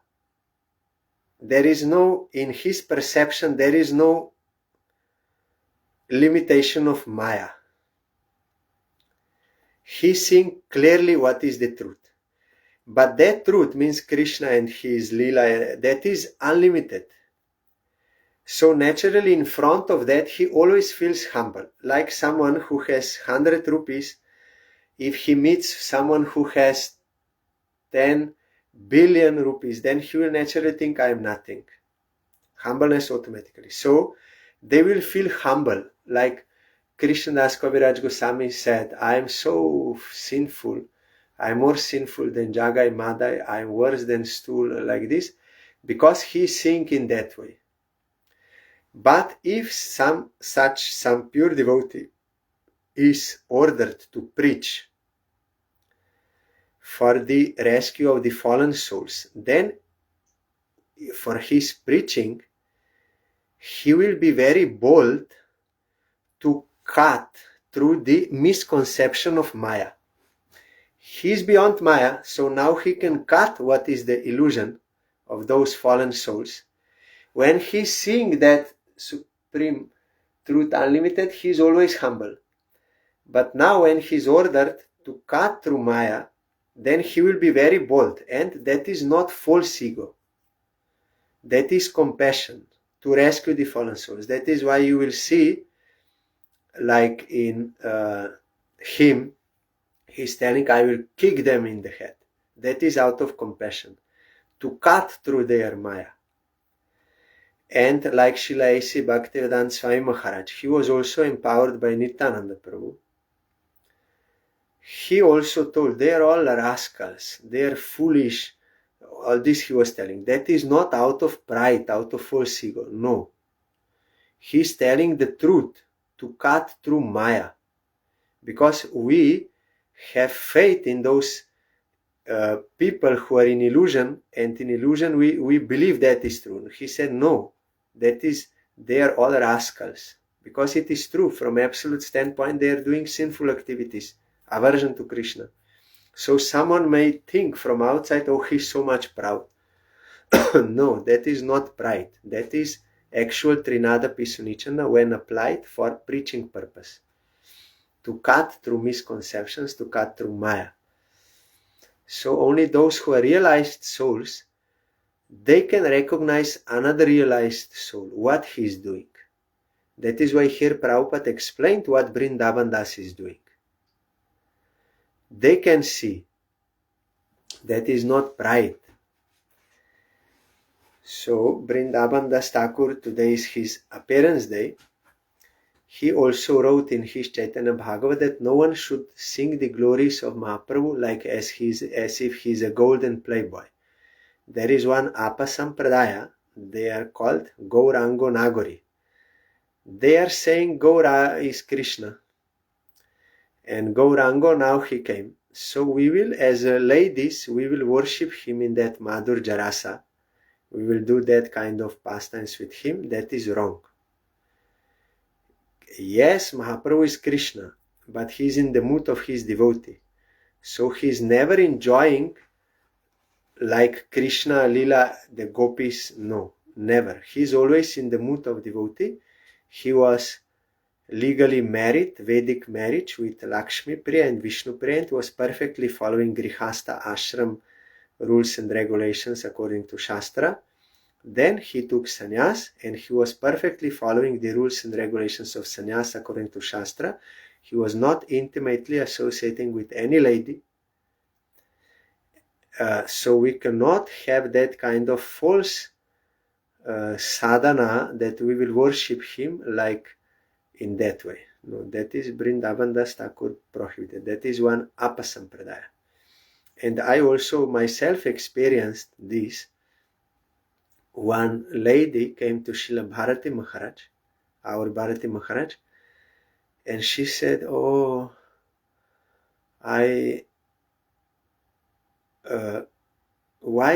There is no, in his perception, there is no limitation of Maya. He sees clearly what is the truth. But that truth means Krishna and his Leela, that is unlimited. So naturally in front of that, he always feels humble. Like someone who has 100 rupees, if he meets someone who has 10 billion rupees, then he will naturally think, I am nothing. Humbleness automatically. So they will feel humble. Like Krishnadas Kaviraj Goswami said, I am so sinful. I am more sinful than Jagai Madai. I am worse than stool, like this. Because he is seeing in that way. But if some pure devotee is ordered to preach for the rescue of the fallen souls, then for his preaching, he will be very bold to cut through the misconception of Maya. He is beyond Maya, so now he can cut what is the illusion of those fallen souls. When he's seeing that supreme truth unlimited, he is always humble. But now when he is ordered to cut through Maya, then he will be very bold. And that is not false ego. That is compassion to rescue the fallen souls. That is why you will see, like in him, he's telling, I will kick them in the head. That is out of compassion, to cut through their Maya. And like Srila A.C. Bhaktivedanta Swami Maharaj, he was also empowered by Nityananda Prabhu. He also told, they are all rascals, they are foolish. All this he was telling. That is not out of pride, out of false ego. No. He's telling the truth to cut through Maya. Because we have faith in those people who are in illusion, and in illusion we believe that is true. He said, no, they are all rascals. Because it is true, from absolute standpoint, they are doing sinful activities, aversion to Krishna. So someone may think from outside, oh, he's so much proud. No, that is not pride. That is actual Trinada Pisunichana when applied for preaching purpose. To cut through misconceptions, to cut through Maya. So only those who are realized souls, they can recognize another realized soul, what he is doing. That is why here Prabhupada explained what Vrindavan Das is doing. They can see that is not pride. So Vrindavan Das Thakur, today is his appearance day. He also wrote in his Chaitanya Bhagavatam that no one should sing the glories of Mahaprabhu like as if he is a golden playboy. There is one Apa Sampradaya, they are called Gaurango Nagori. They are saying Gaura is Krishna. And Gaurango, now he came. So we will, as ladies, we will worship him in that Madhur Jarasa. We will do that kind of pastimes with him. That is wrong. Yes, Mahaprabhu is Krishna, but he is in the mood of his devotee. So he is never enjoying like Krishna, Lila, the gopis. No, never. He is always in the mood of devotee. He was legally married, Vedic marriage with Lakshmi Priya and Vishnu Priya, and was perfectly following Grihastha ashram rules and regulations according to Shastra. Then he took sannyas, and he was perfectly following the rules and regulations of sannyas according to Shastra. He was not intimately associating with any lady. So we cannot have that kind of false sadhana that we will worship him like in that way. No, that is Vrindavan Das Thakur prohibited. That is one Apasampradaya. And I also myself experienced this. One lady came to Srila Bharati Maharaj, our Bharati Maharaj, and she said, oh, why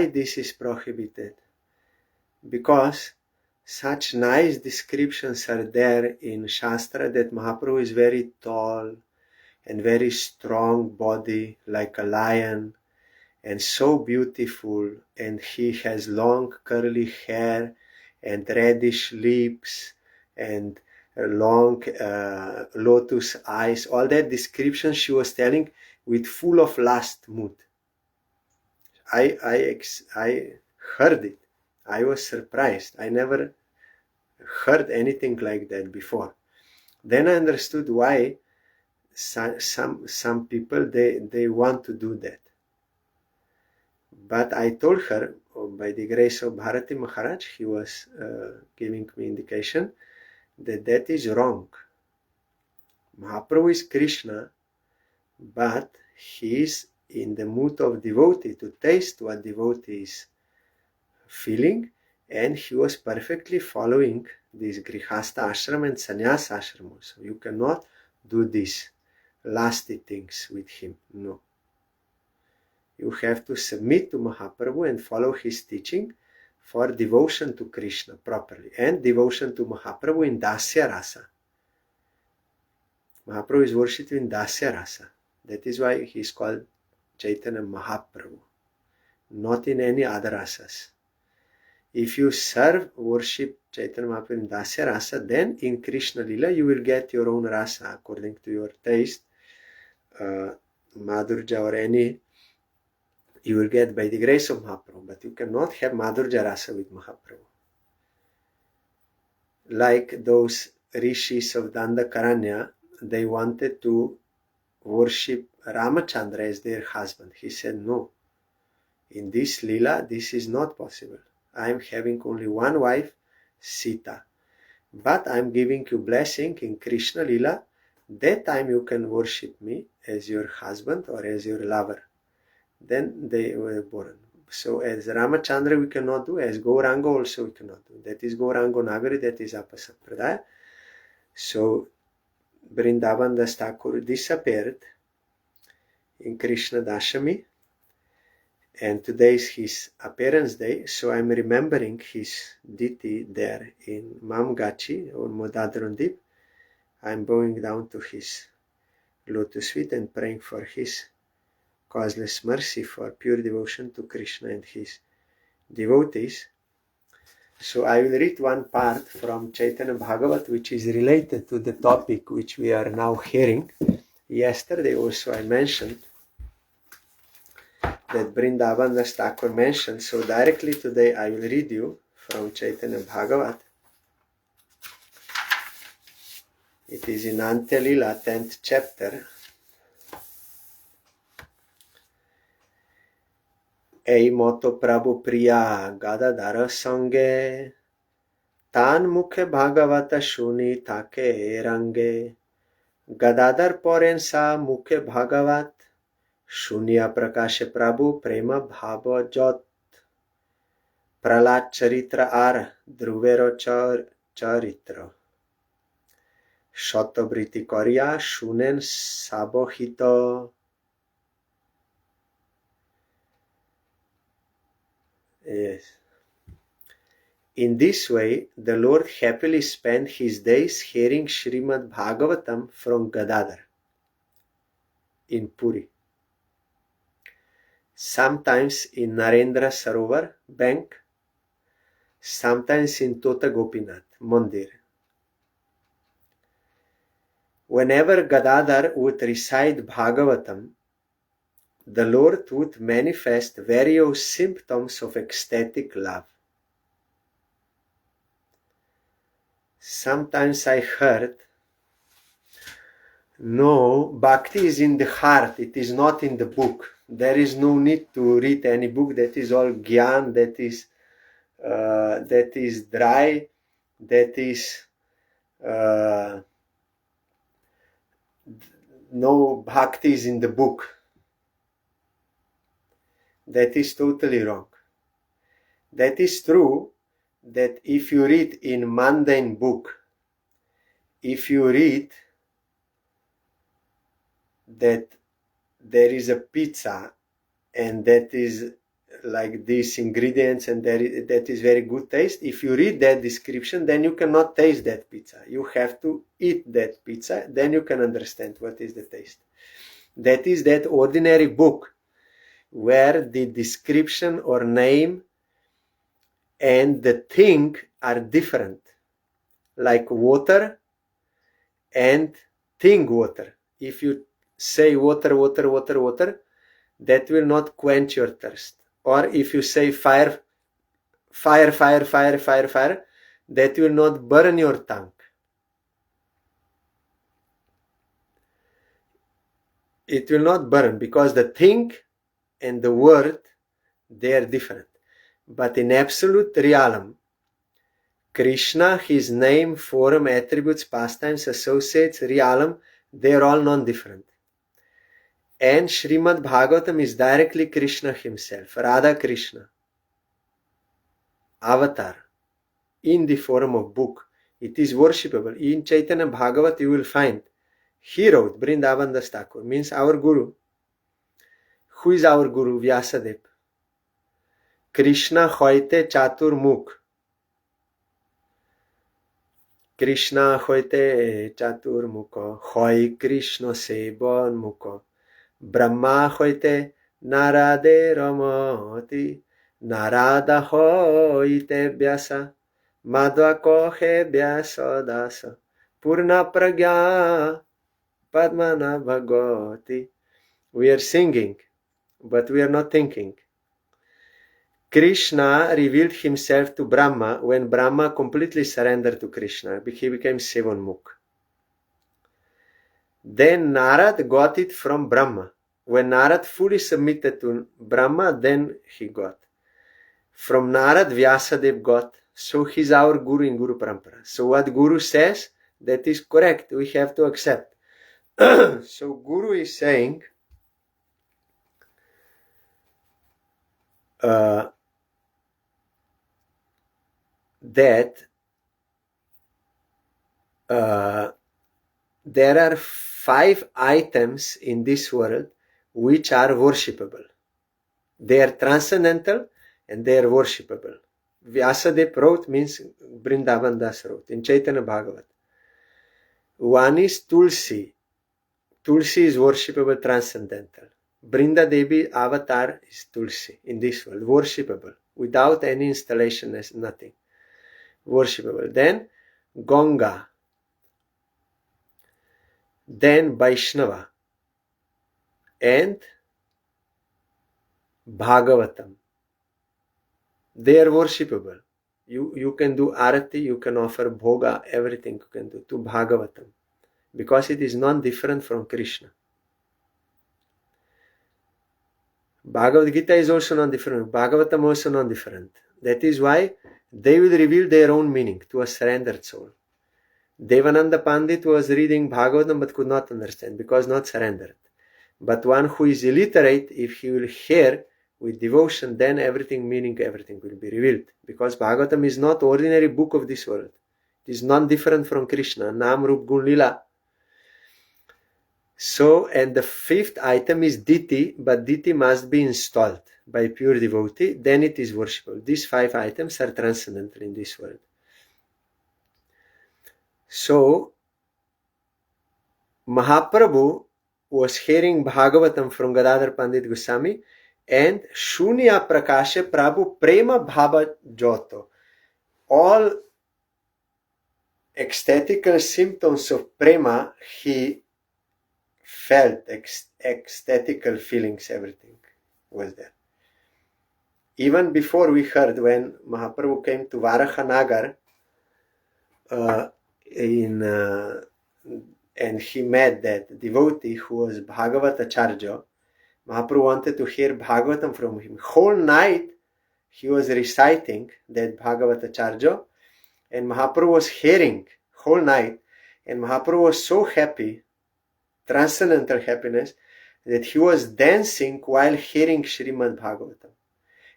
this is prohibited? Because such nice descriptions are there in Shastra that Mahaprabhu is very tall and very strong body like a lion and so beautiful, and he has long curly hair and reddish lips and long lotus eyes. All that description she was telling with full of lust mood. I heard it. I was surprised. I never heard anything like that before. Then I understood why some people they want to do that. But I told her, by the grace of Bharati Maharaj, he was giving me indication that that is wrong. Mahaprabhu is Krishna, but he is in the mood of devotee to taste what devotee is feeling, and he was perfectly following this Grihastha ashram and Sannyas ashram. So you cannot do these lusty things with him. No. You have to submit to Mahaprabhu and follow his teaching for devotion to Krishna properly, and devotion to Mahaprabhu in Dasya Rasa. Mahaprabhu is worshipped in Dasya Rasa. That is why he is called Chaitanya Mahaprabhu, not in any other rasas. If you worship Chaitanya Mahaprabhu in Dasya Rasa, then in Krishna Lila you will get your own rasa according to your taste, Madhurja or any. You will get by the grace of Mahaprabhu, but you cannot have Madhurja Rasa with Mahaprabhu. Like those rishis of Dandakaranya, they wanted to worship Ramachandra as their husband. He said, no, in this lila, this is not possible. I am having only one wife, Sita. But I'm giving you blessing in Krishna Lila. That time you can worship me as your husband or as your lover. Then they were born. So as Ramachandra we cannot do, as Gauranga also we cannot do. That is Gauranga Nagari, that is Apasampradaya. So Vrindavan Das Thakur disappeared in Krishna Dashami, and today is his appearance day, so I'm remembering his deity there in Mamgachi or Modadrondip. I'm going down to his lotus feet and praying for his causeless mercy, for pure devotion to Krishna and his devotees. So I will read one part from Chaitanya Bhagavat which is related to the topic which we are now hearing. Yesterday also I mentioned that Vrindavan Das Thakur mentioned, so directly today I will read you from Chaitanya Bhagavat. It is in Antya Lila, 10th chapter. Ei moto Prabhu Priya Gadadara Sange Tan Mukhe Bhagavata Shuni Take Range Gadadar Porensa Mukhe Bhagavat Shunya Prakashe Prabhu Prema Bhava Jot Pralat Charitra Ar Druvero Charitra Shotobriti Korya Shunen Sabohito. Yes. In this way, the Lord happily spent his days hearing Srimad Bhagavatam from Gadadhar in Puri. Sometimes in Narendra Sarovar bank, sometimes in Tota Gopinath Mandir. Whenever Gadadhar would recite Bhagavatam, the Lord would manifest various symptoms of ecstatic love. Sometimes I heard, no, bhakti is in the heart, it is not in the book. There is no need to read any book, that is all gyan, that is dry, that is no bhakti is in the book. That is totally wrong. That is true that if you read in mundane book, if you read that there is a pizza and that is like these ingredients and that is very good taste, if you read that description, then you cannot taste that pizza. You have to eat that pizza, then you can understand what is the taste. That is that ordinary book where the description or name and the thing are different, like water and thing water. If you say water, water, water, water, that will not quench your thirst. Or if you say fire, fire, fire, fire, fire, fire, that will not burn your tongue. It will not burn because the thing and the word, they are different. But in absolute realm, Krishna, his name, form, attributes, pastimes, associates, realm, they are all non-different. And Srimad Bhagavatam is directly Krishna himself, Radha Krishna, avatar, in the form of book. It is worshipable. In Chaitanya Bhagavat you will find, he wrote, Vrindavan Das Thakur, means our Guru. Who is our Guru? Vyasadeva. Krishna hoite chatur mukh. Krishna hoite chatur mukha. Hoi Krishna sevan mukha. Brahma hoite narade ramati. Narada hoite vyasa. Madhva kohe vyasa dasa. Purna pragya padmana bhagavati. We are singing, but we are not thinking. Krishna revealed himself to Brahma when Brahma completely surrendered to Krishna. He became Sevanmukh. Then Narad got it from Brahma. When Narad fully submitted to Brahma, then he got. From Narad, Vyasadeva got. So he's our Guru in Guru Parampara. So what Guru says, that is correct. We have to accept. So Guru is saying, that there are 5 items in this world which are worshipable. They are transcendental and they are worshipable. Vyasadeva wrote, means Vrindavan Das wrote in Chaitanya Bhagavat. One is Tulsi. Tulsi is worshipable, transcendental. Brinda Devi avatar is Tulsi in this world, worshipable, without any installation, nothing. Worshipable. Then Ganga. Then Vaishnava. And Bhagavatam. They are worshipable. You can do arati, you can offer bhoga, everything you can do to Bhagavatam. Because it is non-different from Krishna. Bhagavad Gita is also non-different. Bhagavatam also non-different. That is why they will reveal their own meaning to a surrendered soul. Devananda Pandit was reading Bhagavatam but could not understand because not surrendered. But one who is illiterate, if he will hear with devotion, then everything will be revealed. Because Bhagavatam is not ordinary book of this world. It is non-different from Krishna. Nam, Rup, Gun, Lila. So, and the 5th item is Diti, but Diti must be installed by pure devotee, then it is worshipable. These 5 items are transcendental in this world. So, Mahaprabhu was hearing Bhagavatam from Gadadhar Pandit Goswami, and Shunya Prakashe Prabhu Prema Bhava Joto. All ecstatical symptoms of prema, he felt, ecstatical feelings, everything was there. Even before we heard when Mahaprabhu came to Varahanagar, and he met that devotee who was Bhagavatacharya. Mahaprabhu wanted to hear Bhagavatam from him. Whole night he was reciting that Bhagavatacharya, and Mahaprabhu was hearing whole night, and Mahaprabhu was so happy, transcendental happiness, that he was dancing while hearing Srimad Bhagavatam.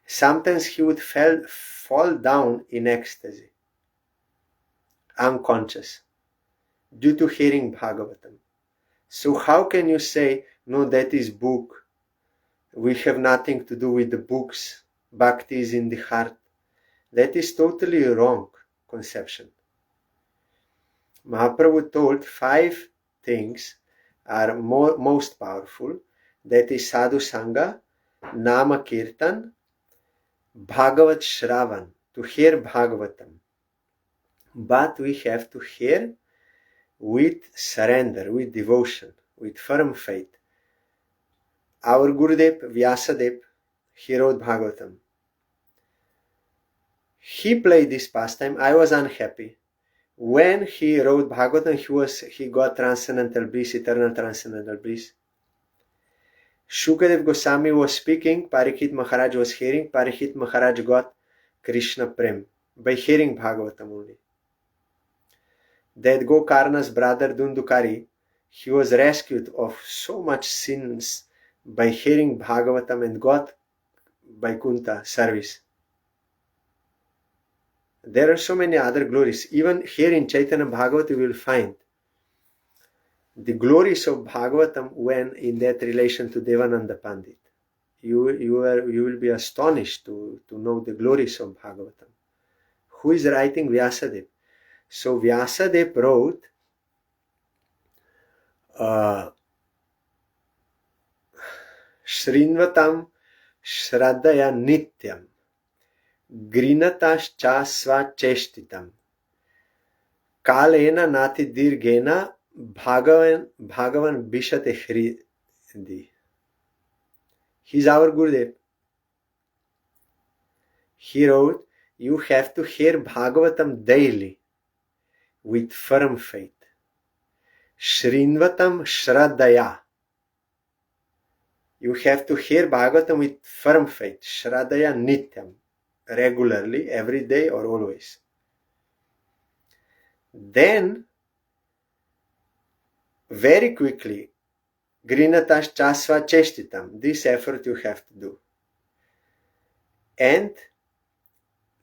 Sometimes he would fall down in ecstasy, unconscious, due to hearing Bhagavatam. So how can you say, no, that is book, we have nothing to do with the books, bhakti is in the heart? That is totally wrong conception. Mahaprabhu told 5 things are most powerful. That is sadhu sangha, nama kirtan, bhagavat shravan, to hear Bhagavatam. But we have to hear with surrender, with devotion, with firm faith. Our Gurudev, Vyasadeva, he wrote Bhagavatam. He played this pastime. I was unhappy. When he wrote Bhagavatam, he got transcendental bliss, eternal transcendental bliss. Shukadev Goswami was speaking, Parikshit Maharaj was hearing, Parikshit Maharaj got Krishna Prem by hearing Bhagavatam only. That Gokarna's brother Dundukari, he was rescued of so much sins by hearing Bhagavatam and got Vaikuntha service. There are so many other glories. Even here in Chaitanya Bhagavat you will find the glories of Bhagavatam when in that relation to Devananda Pandit. You will be astonished to know the glories of Bhagavatam. Who is writing? Vyasadeva. So Vyasadeva wrote Shrinvatam Shraddaya Nityam Grinatas cha svacheshtitam Kalena nati dirgena Bhagavan Bishate Hridi. He's our Gurudev. He wrote, you have to hear Bhagavatam daily with firm faith. Shrinvatam Shraddaya. You have to hear Bhagavatam with firm faith. Shraddaya Nityam. regularly, every day or always. Then, very quickly, Grinatas Chasva Cheshtitam, this effort you have to do. And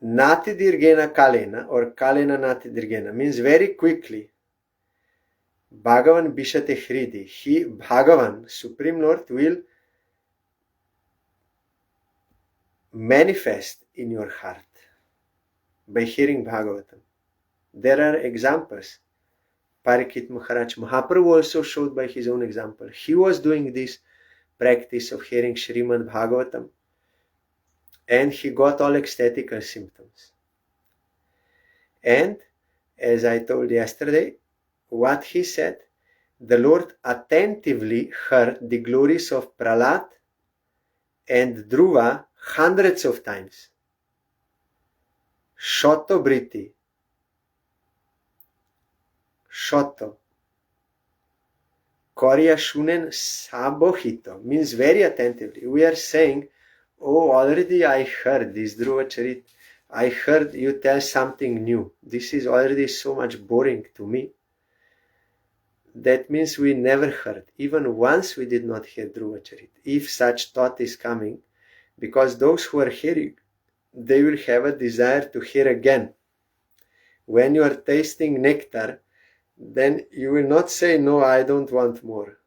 Nati Dirgena Kalena or Kalena Nati Dirgena means very quickly. Bhagavan Bishate Hridi, he, Bhagavan, Supreme Lord, will manifest in your heart by hearing Bhagavatam. There are examples. Parikshit Maharaj Mahaprabhu also showed by his own example. He was doing this practice of hearing Srimad Bhagavatam and he got all ecstatical symptoms. And as I told yesterday, what he said, the Lord attentively heard the glories of Prahlad and Dhruva hundreds of times. Shoto Briti. Shoto. Korya Shunen Sabohito means very attentively. We are saying, oh, already I heard this Dhruva Charit. I heard you tell something new. This is already so much boring to me. That means we never heard. Even once we did not hear Dhruva Charit. If such thought is coming, because those who are hearing, they will have a desire to hear again. When you are tasting nectar, then you will not say, no, I don't want more.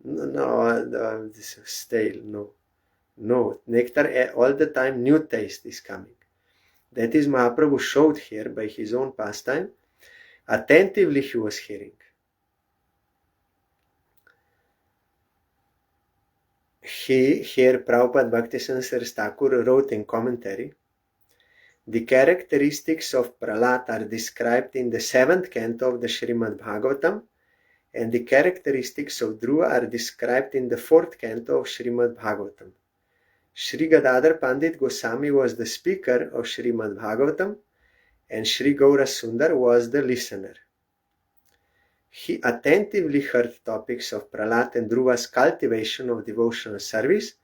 No, this is stale. No, nectar all the time, new taste is coming. That is Mahaprabhu showed here by his own pastime. Attentively he was hearing. Here Prabhupada Bhaktisiddhanta Thakur wrote in commentary, the characteristics of Prahlad are described in the 7th canto of the Srimad Bhagavatam, and the characteristics of Dhruva are described in the 4th canto of Srimad Bhagavatam. Sri Gadadhar Pandit Goswami was the speaker of Srimad Bhagavatam, and Sri Gaura Sundar was the listener. He attentively heard topics of Prahlad and Dhruva's cultivation of devotional service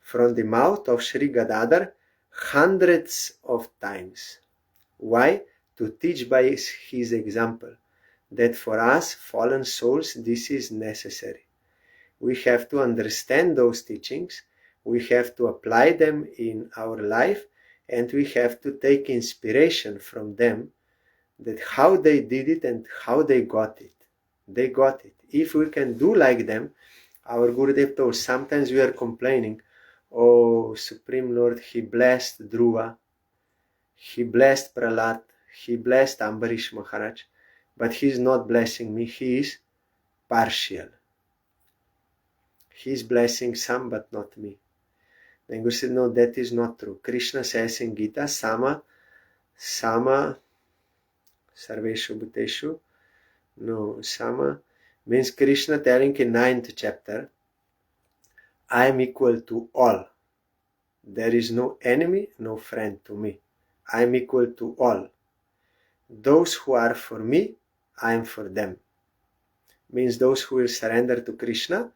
from the mouth of Sri Gadadhar hundreds of times. Why? To teach by his example that for us fallen souls this is necessary. We have to understand those teachings, we have to apply them in our life, and we have to take inspiration from them, that how they did it and how they got it. They got it. If we can do like them, our Gurudev told, sometimes we are complaining, oh, Supreme Lord, He blessed Dhruva, He blessed Prahlad, He blessed Ambarish Maharaj, but He is not blessing me, He is partial. He is blessing some but not me. Then Guru said, no, that is not true. Krishna says in Gita, Sama, Sarveshu Bhuteshu. No, Sama means Krishna telling in 9th chapter, I am equal to all. There is no enemy, no friend to me. I am equal to all. Those who are for me, I am for them. Means those who will surrender to Krishna,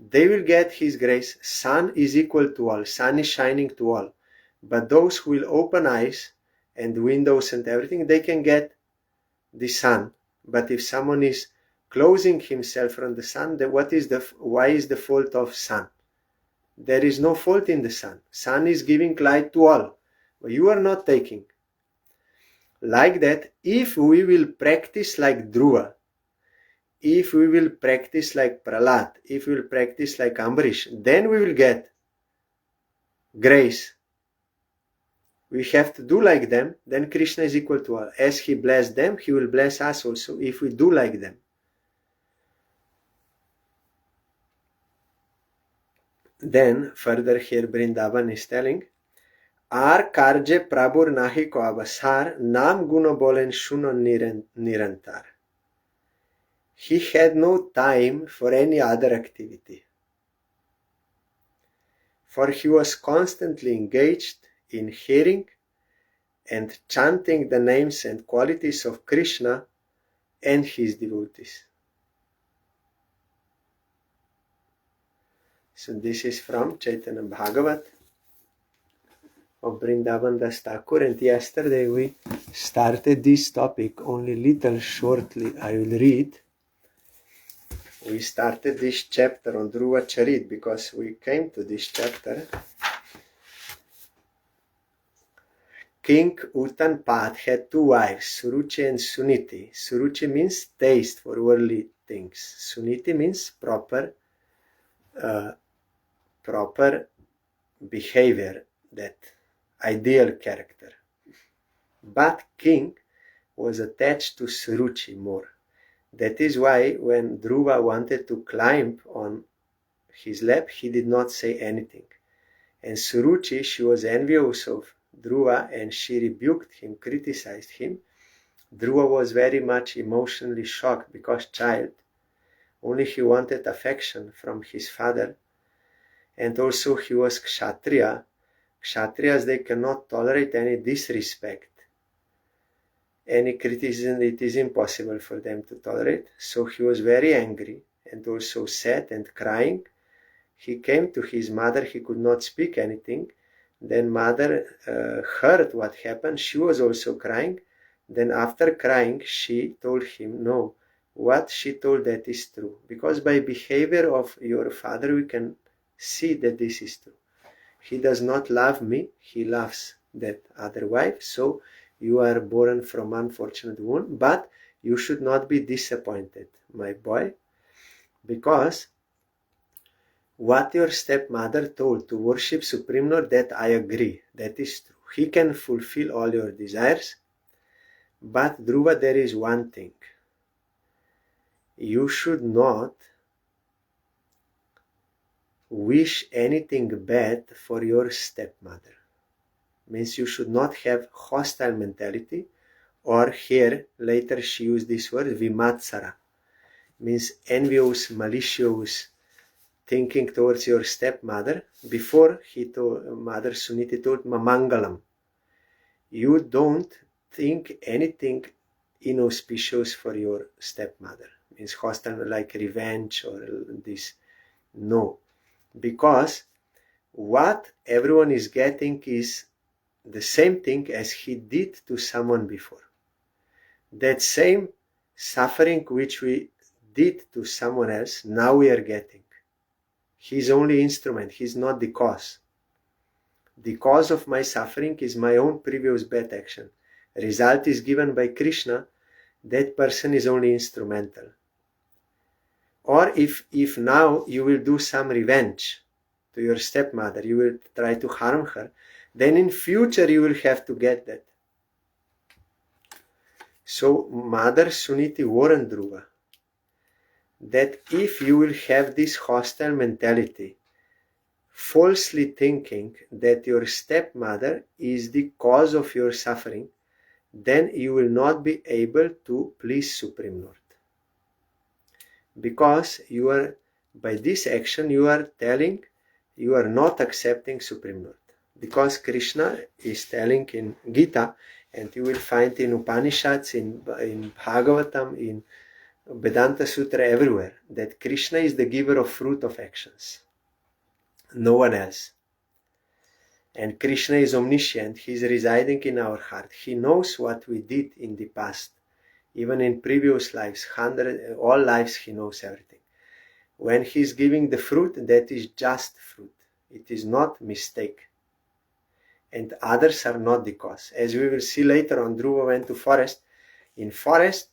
they will get His grace. Sun is equal to all. Sun is shining to all. But those who will open eyes and windows and everything, they can get the sun. But if someone is closing himself from the sun, then why is the fault of sun? There is no fault in the sun. Sun is giving light to all. But you are not taking. Like that, if we will practice like Dhruva, if we will practice like Prahlad, if we will practice like Ambarish, then we will get grace. We have to do like them, then Krishna is equal to all. As He blessed them, He will bless us also if we do like them. Then further here Vrindavan is telling, Ar karje prabhur nahi ko abasar, nam guno bolen shuno nirantar. He had no time for any other activity, for he was constantly engaged in hearing and chanting the names and qualities of Krishna and his devotees. So this is from Chaitanya Bhagavat of Vrindavan Das Thakur, and yesterday we started this topic only little shortly. I will read. We started this chapter on Dhruva Charit because we came to this chapter. King Uttanpad had two wives, Suruchi and Suniti. Suruchi means taste for worldly things. Suniti means proper behavior, that ideal character. But king was attached to Suruchi more. That is why when Dhruva wanted to climb on his lap, he did not say anything. And Suruchi, she was envious of Dhruva and she rebuked him, criticized him. Dhruva was very much emotionally shocked because child. Only he wanted affection from his father. And also he was Kshatriya. Kshatriyas, they cannot tolerate any disrespect. Any criticism, it is impossible for them to tolerate. So he was very angry and also sad and crying. He came to his mother, he could not speak anything. Then mother heard what happened, she was also crying. Then after crying, she told him, no, what she told, that is true. Because by behavior of your father, we can see that this is true. He does not love me, he loves that other wife. So you are born from unfortunate womb, but you should not be disappointed, my boy, because what your stepmother told to worship Supreme Lord, that I agree, that is true. He can fulfill all your desires, but Dhruva, there is one thing. You should not wish anything bad for your stepmother. Means you should not have hostile mentality, or here later she used this word vimatsara, means envious, malicious thinking towards your stepmother. Before Mother Suniti told Mamangalam, you don't think anything inauspicious for your stepmother, means hostile like revenge or this. No, because what everyone is getting is the same thing as he did to someone before. That same suffering which we did to someone else, now we are getting. He's only instrument, he's not the cause. The cause of my suffering is my own previous bad action. Result is given by Krishna, that person is only instrumental. Or if now you will do some revenge to your stepmother, you will try to harm her, then in future you will have to get that. So Mother Suniti warned Dhruva that if you will have this hostile mentality, falsely thinking that your stepmother is the cause of your suffering, then you will not be able to please Supreme Lord. Because you are, by this action, you are telling you are not accepting Supreme Lord. Because Krishna is telling in Gita, and you will find in Upanishads, in Bhagavatam, in Vedanta Sutra, everywhere, that Krishna is the giver of fruit of actions. No one else. And Krishna is omniscient. He is residing in our heart. He knows what we did in the past. Even in previous lives, all lives, he knows everything. When he is giving the fruit, that is just fruit. It is not mistake. And others are not the cause. As we will see later on, Dhruva went to forest. In forest,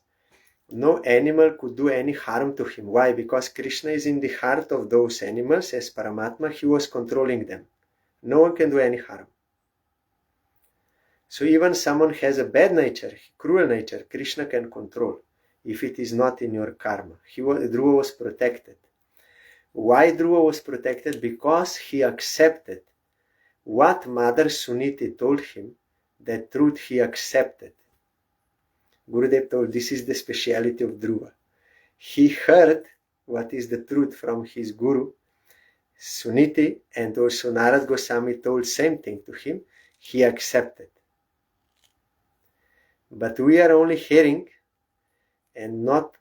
no animal could do any harm to him. Why? Because Krishna is in the heart of those animals. As Paramatma, he was controlling them. No one can do any harm. So even someone has a bad nature, cruel nature, Krishna can control if it is not in your karma. Dhruva was protected. Why Dhruva was protected? Because he accepted what Mother Suniti told him, that truth he accepted. Gurudev told, this is the speciality of Dhruva. He heard what is the truth from his guru, Suniti, and also Narad Goswami told same thing to him. He accepted. But we are only hearing and not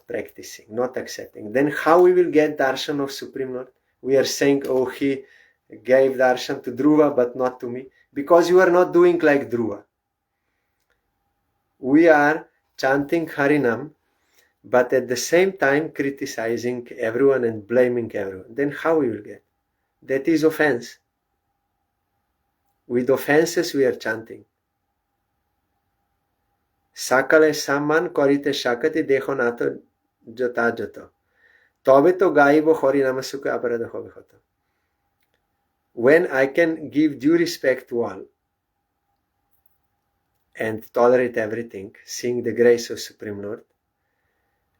practicing, not accepting. Then how we will get darshan of Supreme Lord? We are saying, oh, he gave darshan to Dhruva but not to me. because you are not doing like Dhruva. We are chanting Harinam, but at the same time criticizing everyone and blaming everyone. Then how we will get? That is offense. With offenses we are chanting. Sakale samman korite shakati dekho nato jota joto. Tobe to gaibo Harinama sukha aparada hobe hoto. When I can give due respect to all and tolerate everything, seeing the grace of Supreme Lord,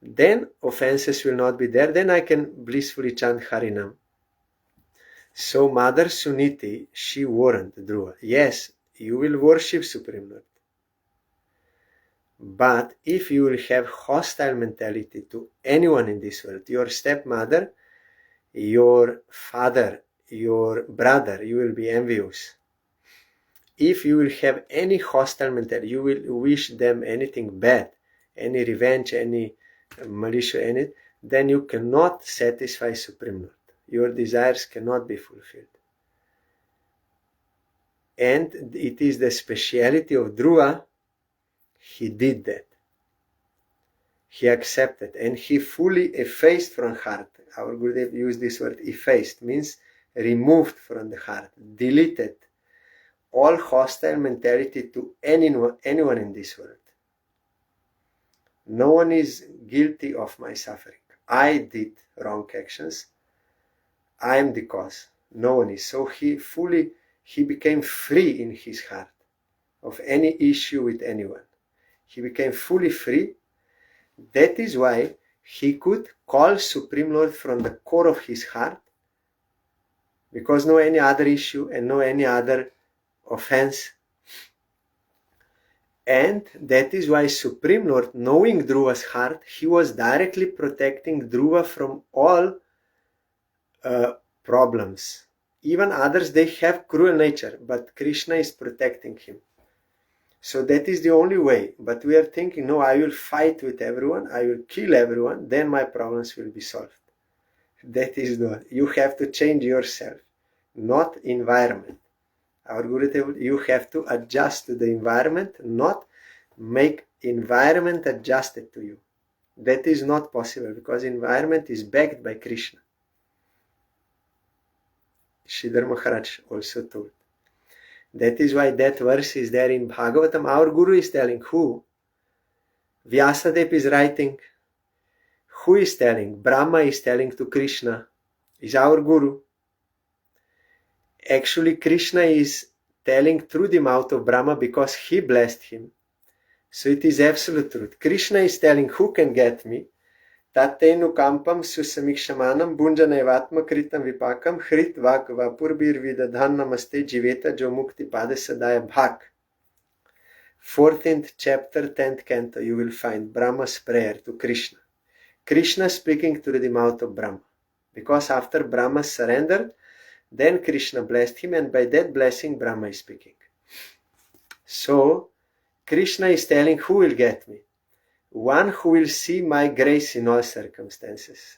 then offenses will not be there. Then I can blissfully chant Harinam. So Mother Suniti, she warned Dhruva, yes, you will worship Supreme Lord. But if you will have hostile mentality to anyone in this world, your stepmother, your father, your brother, you will be envious. If you will have any hostile mentality, you will wish them anything bad, any revenge, any malicious, then you cannot satisfy Supreme Lord. Your desires cannot be fulfilled. And it is the speciality of Dhruva. He did that. He accepted and he fully effaced from heart. Our Gurudev used this word, effaced, means removed from the heart, deleted all hostile mentality to anyone in this world. No one is guilty of my suffering. I did wrong actions. I am the cause. No one is. So he became free in his heart of any issue with anyone. He became fully free. That is why he could call Supreme Lord from the core of his heart, because no any other issue and no any other offense. And that is why Supreme Lord, knowing Dhruva's heart, he was directly protecting Dhruva from all problems. Even others, they have cruel nature, but Krishna is protecting him. So that is the only way. But we are thinking, no, I will fight with everyone, I will kill everyone, then my problems will be solved. That is not. You have to change yourself, not environment. Our Gurudev, you have to adjust to the environment, not make environment adjusted to you. That is not possible because environment is backed by Krishna. Sridhar Maharaj also told. That is why that verse is there in Bhagavatam. Our Guru is telling who? Vyasadeva is writing. Who is telling? Brahma is telling to Krishna. Is our Guru. Actually, Krishna is telling through the mouth of Brahma because he blessed him. So it is absolute truth. Krishna is telling who can get me. Tatenu kampam susamikshamanam bunjanevatma kritam vipakam hrit vak vapurbir vidadhan namaste jiveta jo mukti pada sadaya bhak. 14th chapter, 10th canto, you will find Brahma's prayer to Krishna. Krishna speaking through the mouth of Brahma. Because after Brahma surrendered, then Krishna blessed him, and by that blessing Brahma is speaking. So Krishna is telling who will get me. One who will see my grace in all circumstances.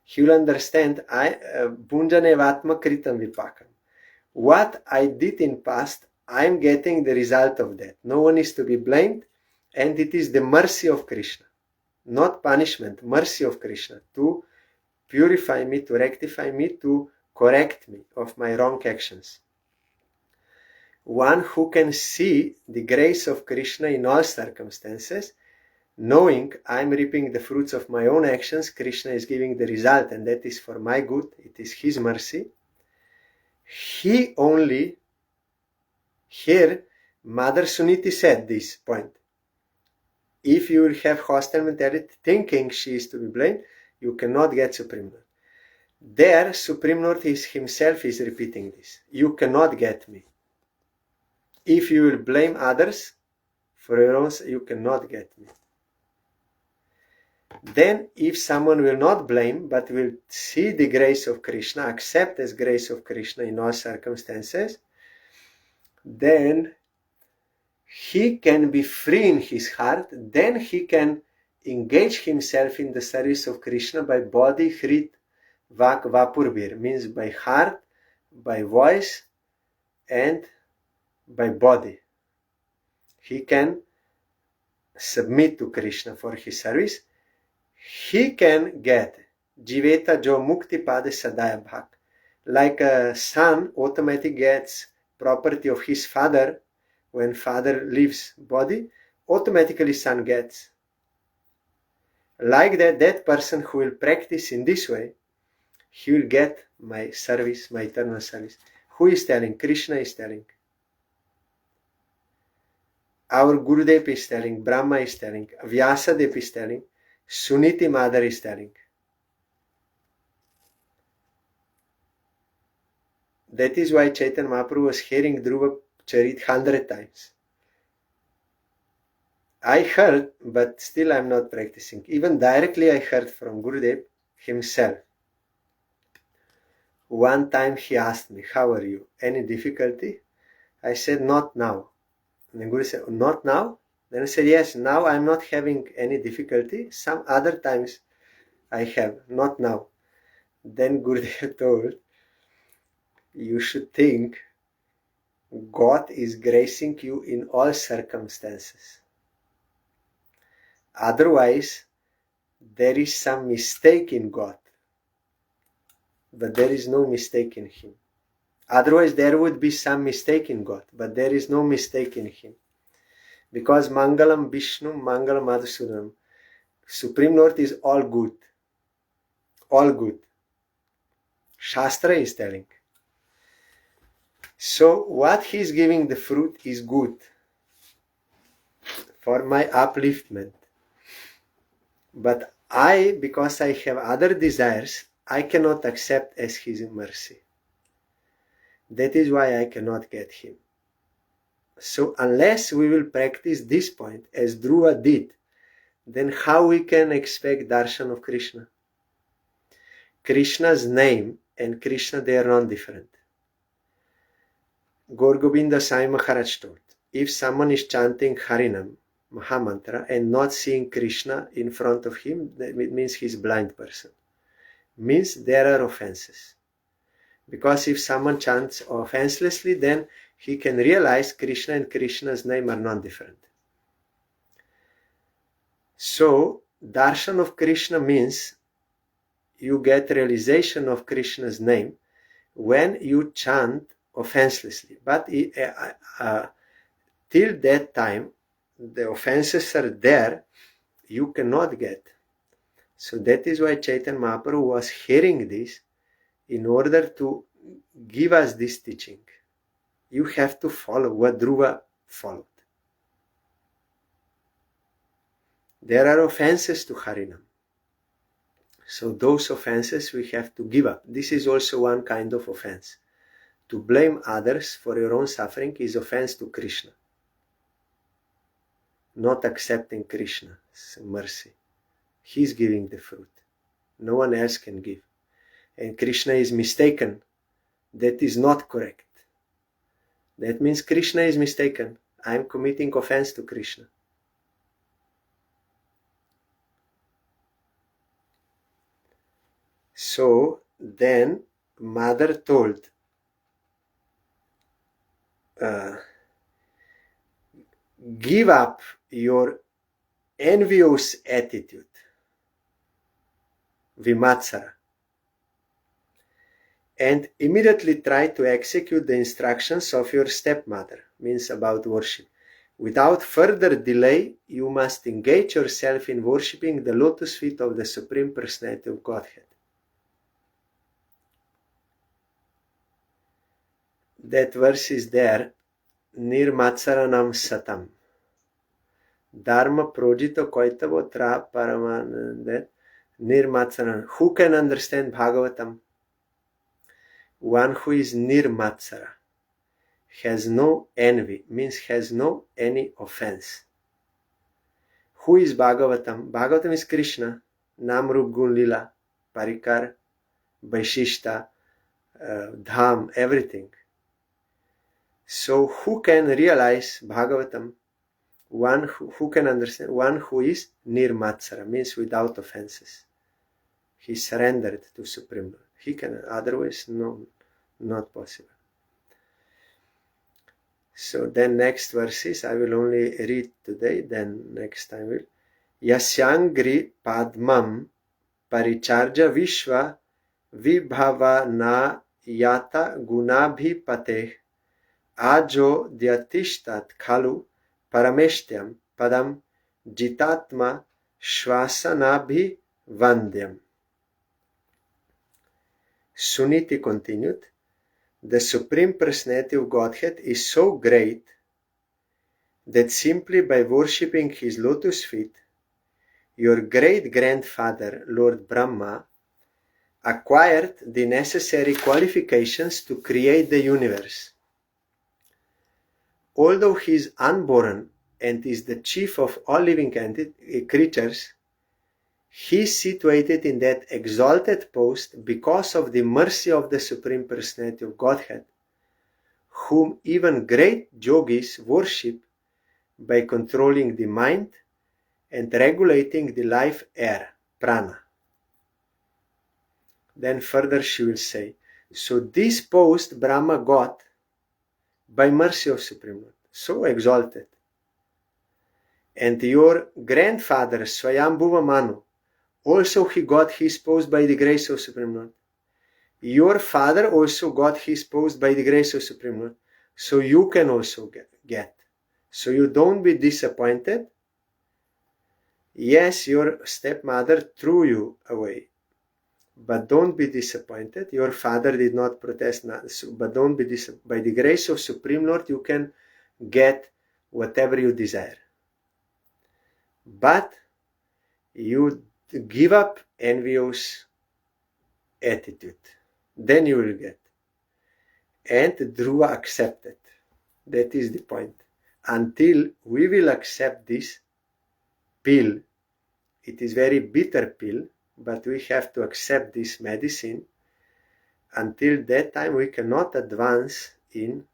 He will understand Bunjanevatma Kritam Vipakam. What I did in past, I am getting the result of that. No one is to be blamed, and it is the mercy of Krishna. Not punishment, mercy of Krishna to purify me, to rectify me, to correct me of my wrong actions. One who can see the grace of Krishna in all circumstances, knowing I am reaping the fruits of my own actions, Krishna is giving the result, and that is for my good, it is his mercy. He only, here Mother Suniti said this point. If you will have hostile mentality, thinking she is to be blamed, you cannot get Supreme Lord. There, Supreme Lord himself is repeating this. You cannot get me. If you will blame others for your own, you cannot get me. Then, if someone will not blame, but will see the grace of Krishna, accept as grace of Krishna in all circumstances, then he can be free in his heart, then he can engage himself in the service of Krishna by body, hrit, vak, vapurbir, means by heart, by voice, and by body. He can submit to Krishna for his service. He can get Jiveta jo mukti pade sadaya bhak. Like a son automatically gets property of his father when father leaves body, automatically son gets. Like that person who will practice in this way, he will get my service, my eternal service. Who is telling? Krishna is telling. Our Gurudev is telling, Brahma is telling, Vyasadev is telling, Suniti Mother is telling. That is why Chaitanya Mahaprabhu was hearing Dhruva Charit 100 times. I heard, but still I am not practicing. Even directly I heard from Gurudev himself. One time he asked me, how are you? Any difficulty? I said, not now. And the Guru said, not now? Then I said, yes, now I'm not having any difficulty. Some other times I have, not now. Then Gurudev told, you should think God is gracing you in all circumstances. Otherwise, there is some mistake in God. But there is no mistake in Him. Otherwise, there would be some mistake in God, but there is no mistake in Him. Because Mangalam Vishnu, Mangalam Madhusudanam, Supreme Lord is all good. All good. Shastra is telling. So what He is giving the fruit is good for my upliftment. But I, because I have other desires, I cannot accept as His mercy. That is why I cannot get Him. So unless we will practice this point as Dhruva did, then how we can expect darshan of Krishna? Krishna's name and Krishna, they are not different. Gaur Govinda Sai Maharaj told, if someone is chanting Harinam, Mahamantra, and not seeing Krishna in front of him, it means he's a blind person. Means there are offenses. Because if someone chants offenselessly, then he can realize Krishna and Krishna's name are not different. So, darshan of Krishna means you get realization of Krishna's name when you chant offenselessly. But till that time, the offenses are there, you cannot get. So that is why Chaitanya Mahaprabhu was hearing this in order to give us this teaching. You have to follow what Dhruva followed. There are offenses to Harinam. So those offenses we have to give up. This is also one kind of offense. To blame others for your own suffering is offense to Krishna. Not accepting Krishna's mercy. He is giving the fruit. No one else can give. And Krishna is mistaken. That is not correct. That means Krishna is mistaken. I am committing offense to Krishna. So then Mother told, give up your envious attitude, vimatsara, and immediately try to execute the instructions of your stepmother, means about worship. Without further delay, you must engage yourself in worshipping the lotus feet of the Supreme Personality of Godhead. That verse is there, Nirmatsaranam Satam. Dharma projito koitavo tra paramanandet nirmatsaran. Who can understand Bhagavatam? One who is nirmatsara, has no envy, means has no any offense. Who is Bhagavatam? Bhagavatam is Krishna, Nam Rup Gun Lila, Parikar, Vaishishta, Dham, everything. So who can realize Bhagavatam? One who can understand, one who is nirmatsara, means without offenses. He surrendered to Supreme Lord. He can, otherwise no, not possible. So then next verses I will only read today, then next time will. Yasyangri padmam paricharja vishva vibhavana yata gunabhipate ajo dyatishtat khalu parameshtyam padam jitatma shvasanabhi vandyam. Suniti continued, the Supreme Personality of Godhead is so great that simply by worshipping his lotus feet, your great-grandfather, Lord Brahma, acquired the necessary qualifications to create the universe. Although he is unborn and is the chief of all living creatures, he is situated in that exalted post because of the mercy of the Supreme Personality of Godhead, whom even great yogis worship by controlling the mind and regulating the life air, prana. Then further she will say, so this post Brahma got by mercy of Supreme Lord, so exalted. And your grandfather Swayambhuva Manu, also he got his post by the grace of Supreme Lord. Your father also got his post by the grace of Supreme Lord. So you can also get. So you don't be disappointed. Yes, your stepmother threw you away. But don't be disappointed. Your father did not protest, but don't be disappointed. By the grace of Supreme Lord, you can get whatever you desire. But you give up envious attitude. Then you will get. And Dhruva accepted. That is the point. Until we will accept this pill, it is very bitter pill, but we have to accept this medicine. Until that time we cannot advance in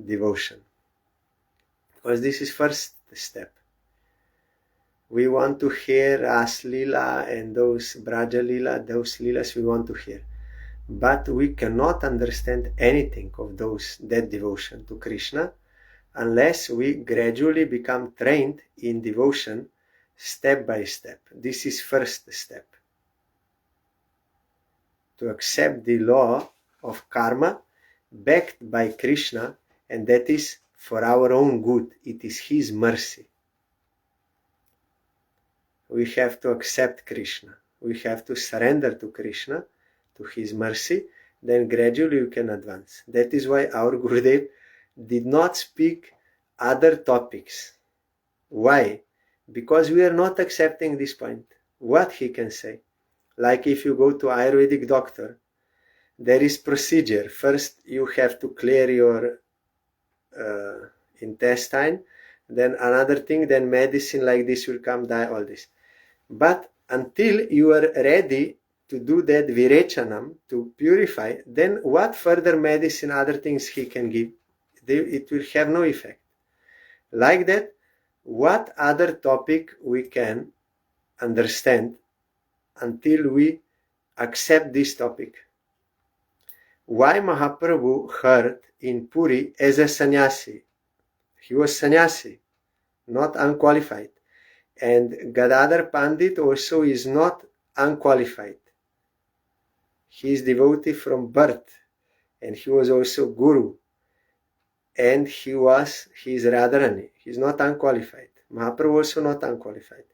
devotion. Because this is first step. We want to hear Ras Lila and those Braja Lila, those Lilas we want to hear. But we cannot understand anything of that devotion to Krishna unless we gradually become trained in devotion step by step. This is first step. To accept the law of karma backed by Krishna, and that is for our own good. It is His mercy. We have to accept Krishna. We have to surrender to Krishna, to His mercy. Then gradually we can advance. That is why our Gurudev did not speak other topics. Why? Because we are not accepting this point. What he can say? Like if you go to Ayurvedic doctor, there is procedure. First you have to clear your intestine, then another thing, then medicine like this will come, all this. But until you are ready to do that virechanam, to purify, then what further medicine, other things he can give? It will have no effect. Like that, what other topic we can understand until we accept this topic? Why Mahaprabhu heard in Puri as a sannyasi? He was sannyasi, not unqualified. And Gadadhar Pandit also is not unqualified. He is devotee from birth, and he was also guru. And he is Radharani. He is not unqualified. Mahaprabhu also not unqualified.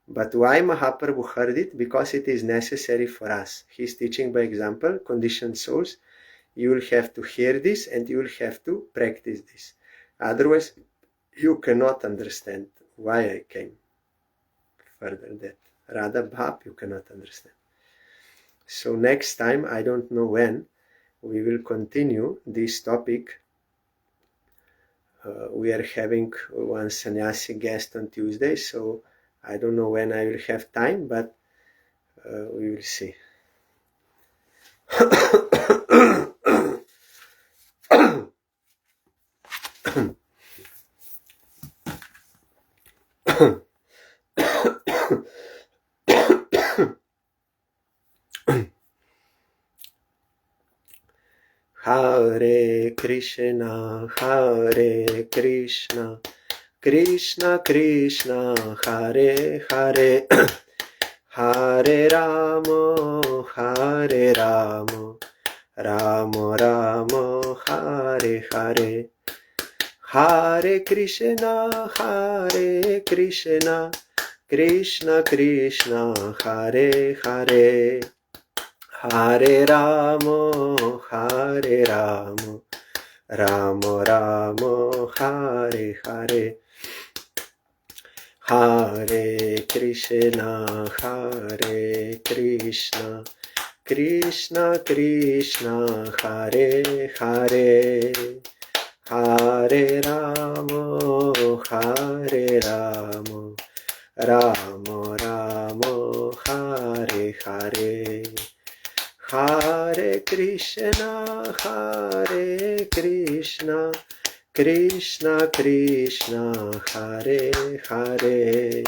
But why Mahaprabhu heard it? Because it is necessary for us. He is teaching by example, conditioned souls. You will have to hear this and you will have to practice this. Otherwise, you cannot understand why I came. Further that Radha Bhap, you cannot understand. So next time, I don't know when, we will continue this topic. We are having one sannyasi guest on Tuesday, so I don't know when I will have time, but we will see. Hare Krishna, Hare Krishna, Krishna Krishna, Hare Hare, Hare Rama, Hare Rama, Rama Rama, Hare Hare, Hare Krishna, Hare Krishna, Krishna Krishna, Hare Hare, Hare Rama, Hare Rama, Rama Rama, Hare Hare, Hare Krishna, Hare Krishna, Krishna Krishna, Hare Hare, Hare Rama, Hare Rama, Rama Rama, Hare Hare, Hare Krishna, Hare Krishna, Krishna Krishna, Hare Hare,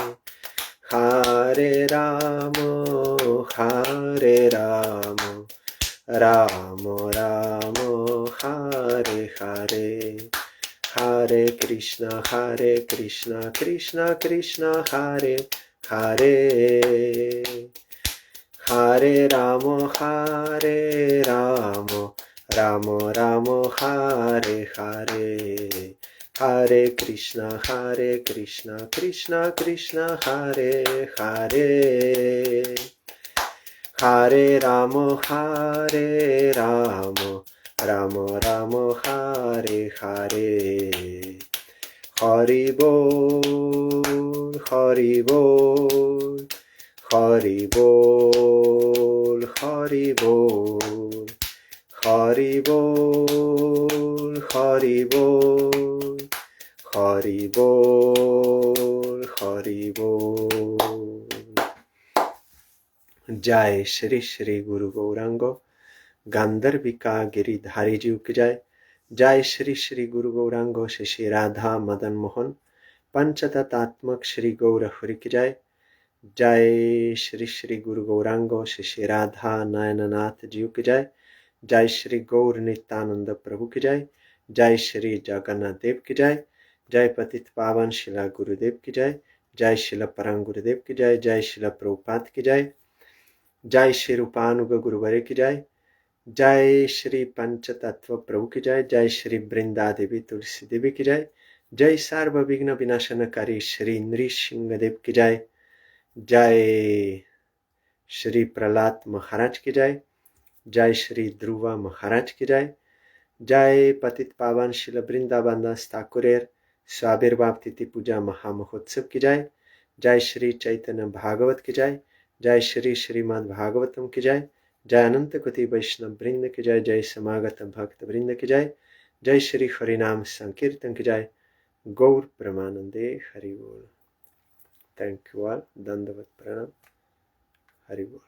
Hare Rama, Hare Rama, Rama Rama, Hare Hare, Hare Krishna, Krishna Krishna, Hare Hare, Hare Rama, Rama Rama, Hare Hare, Hare Krishna, Krishna Krishna, Hare Hare, Hare Rama, Rama Rama, Hare Hare, Hari Bol, Hari Bol, Hari Bol, Hari Bol, Hari Bol, Hari Bol, Hari Bol, Hari Bol. Jai Shri Shri Guru Gaurango, Gandharvika Giridhari Ji ki jai. Jai Shri Shri Guru Gaurango, Shri Radha Madan Mohan, Panchatatatmak Shri Gaurahuri ki jai. Jai Shri Shri Guru Gaurango, Shri Radha Nayananath Ji ki jai. Jai Shri Gaur Nityananda Prabhu ki jai. Jai Shri Jagannath Dev ki jai. Jai Patit Pavan Shila Gurudev ki jai. Jai Shila Parang Gurudev ki jai. Jai Shila Prabhupada ki jai. Jai Shri Rupanuga Guruvare ki jai. Jai Shri Panchatattva Prabhu ki jai. Jai Shri Vrinda Devi Tulsi Devi ki jai. Jai Sarva Vigna Vinashanakari Shri Nrisingha Dev ki jai. Jai Shri Pralat Maharaj ki jai. Jai Shri Dhruva Maharaj ki jai. Jai Patit Pavan Shila Vrindavan Das Thakur Swabhirbhav Titi Puja Mahamahotsav ki jai. Jai Shri Chaitanya Bhagavat ki jai. Jai Shri Srimad Bhagavatam ki jai. Jai Ananta Koti Vaishnav Vrinda ki jai. Jai Samagata Bhakta Vrinda ki jai. Jai Shri Harinam Sankirtan ki jai. Gaur Pramanande Hari Bol. Thank you all. Dandavat Pranam. Hari Bol.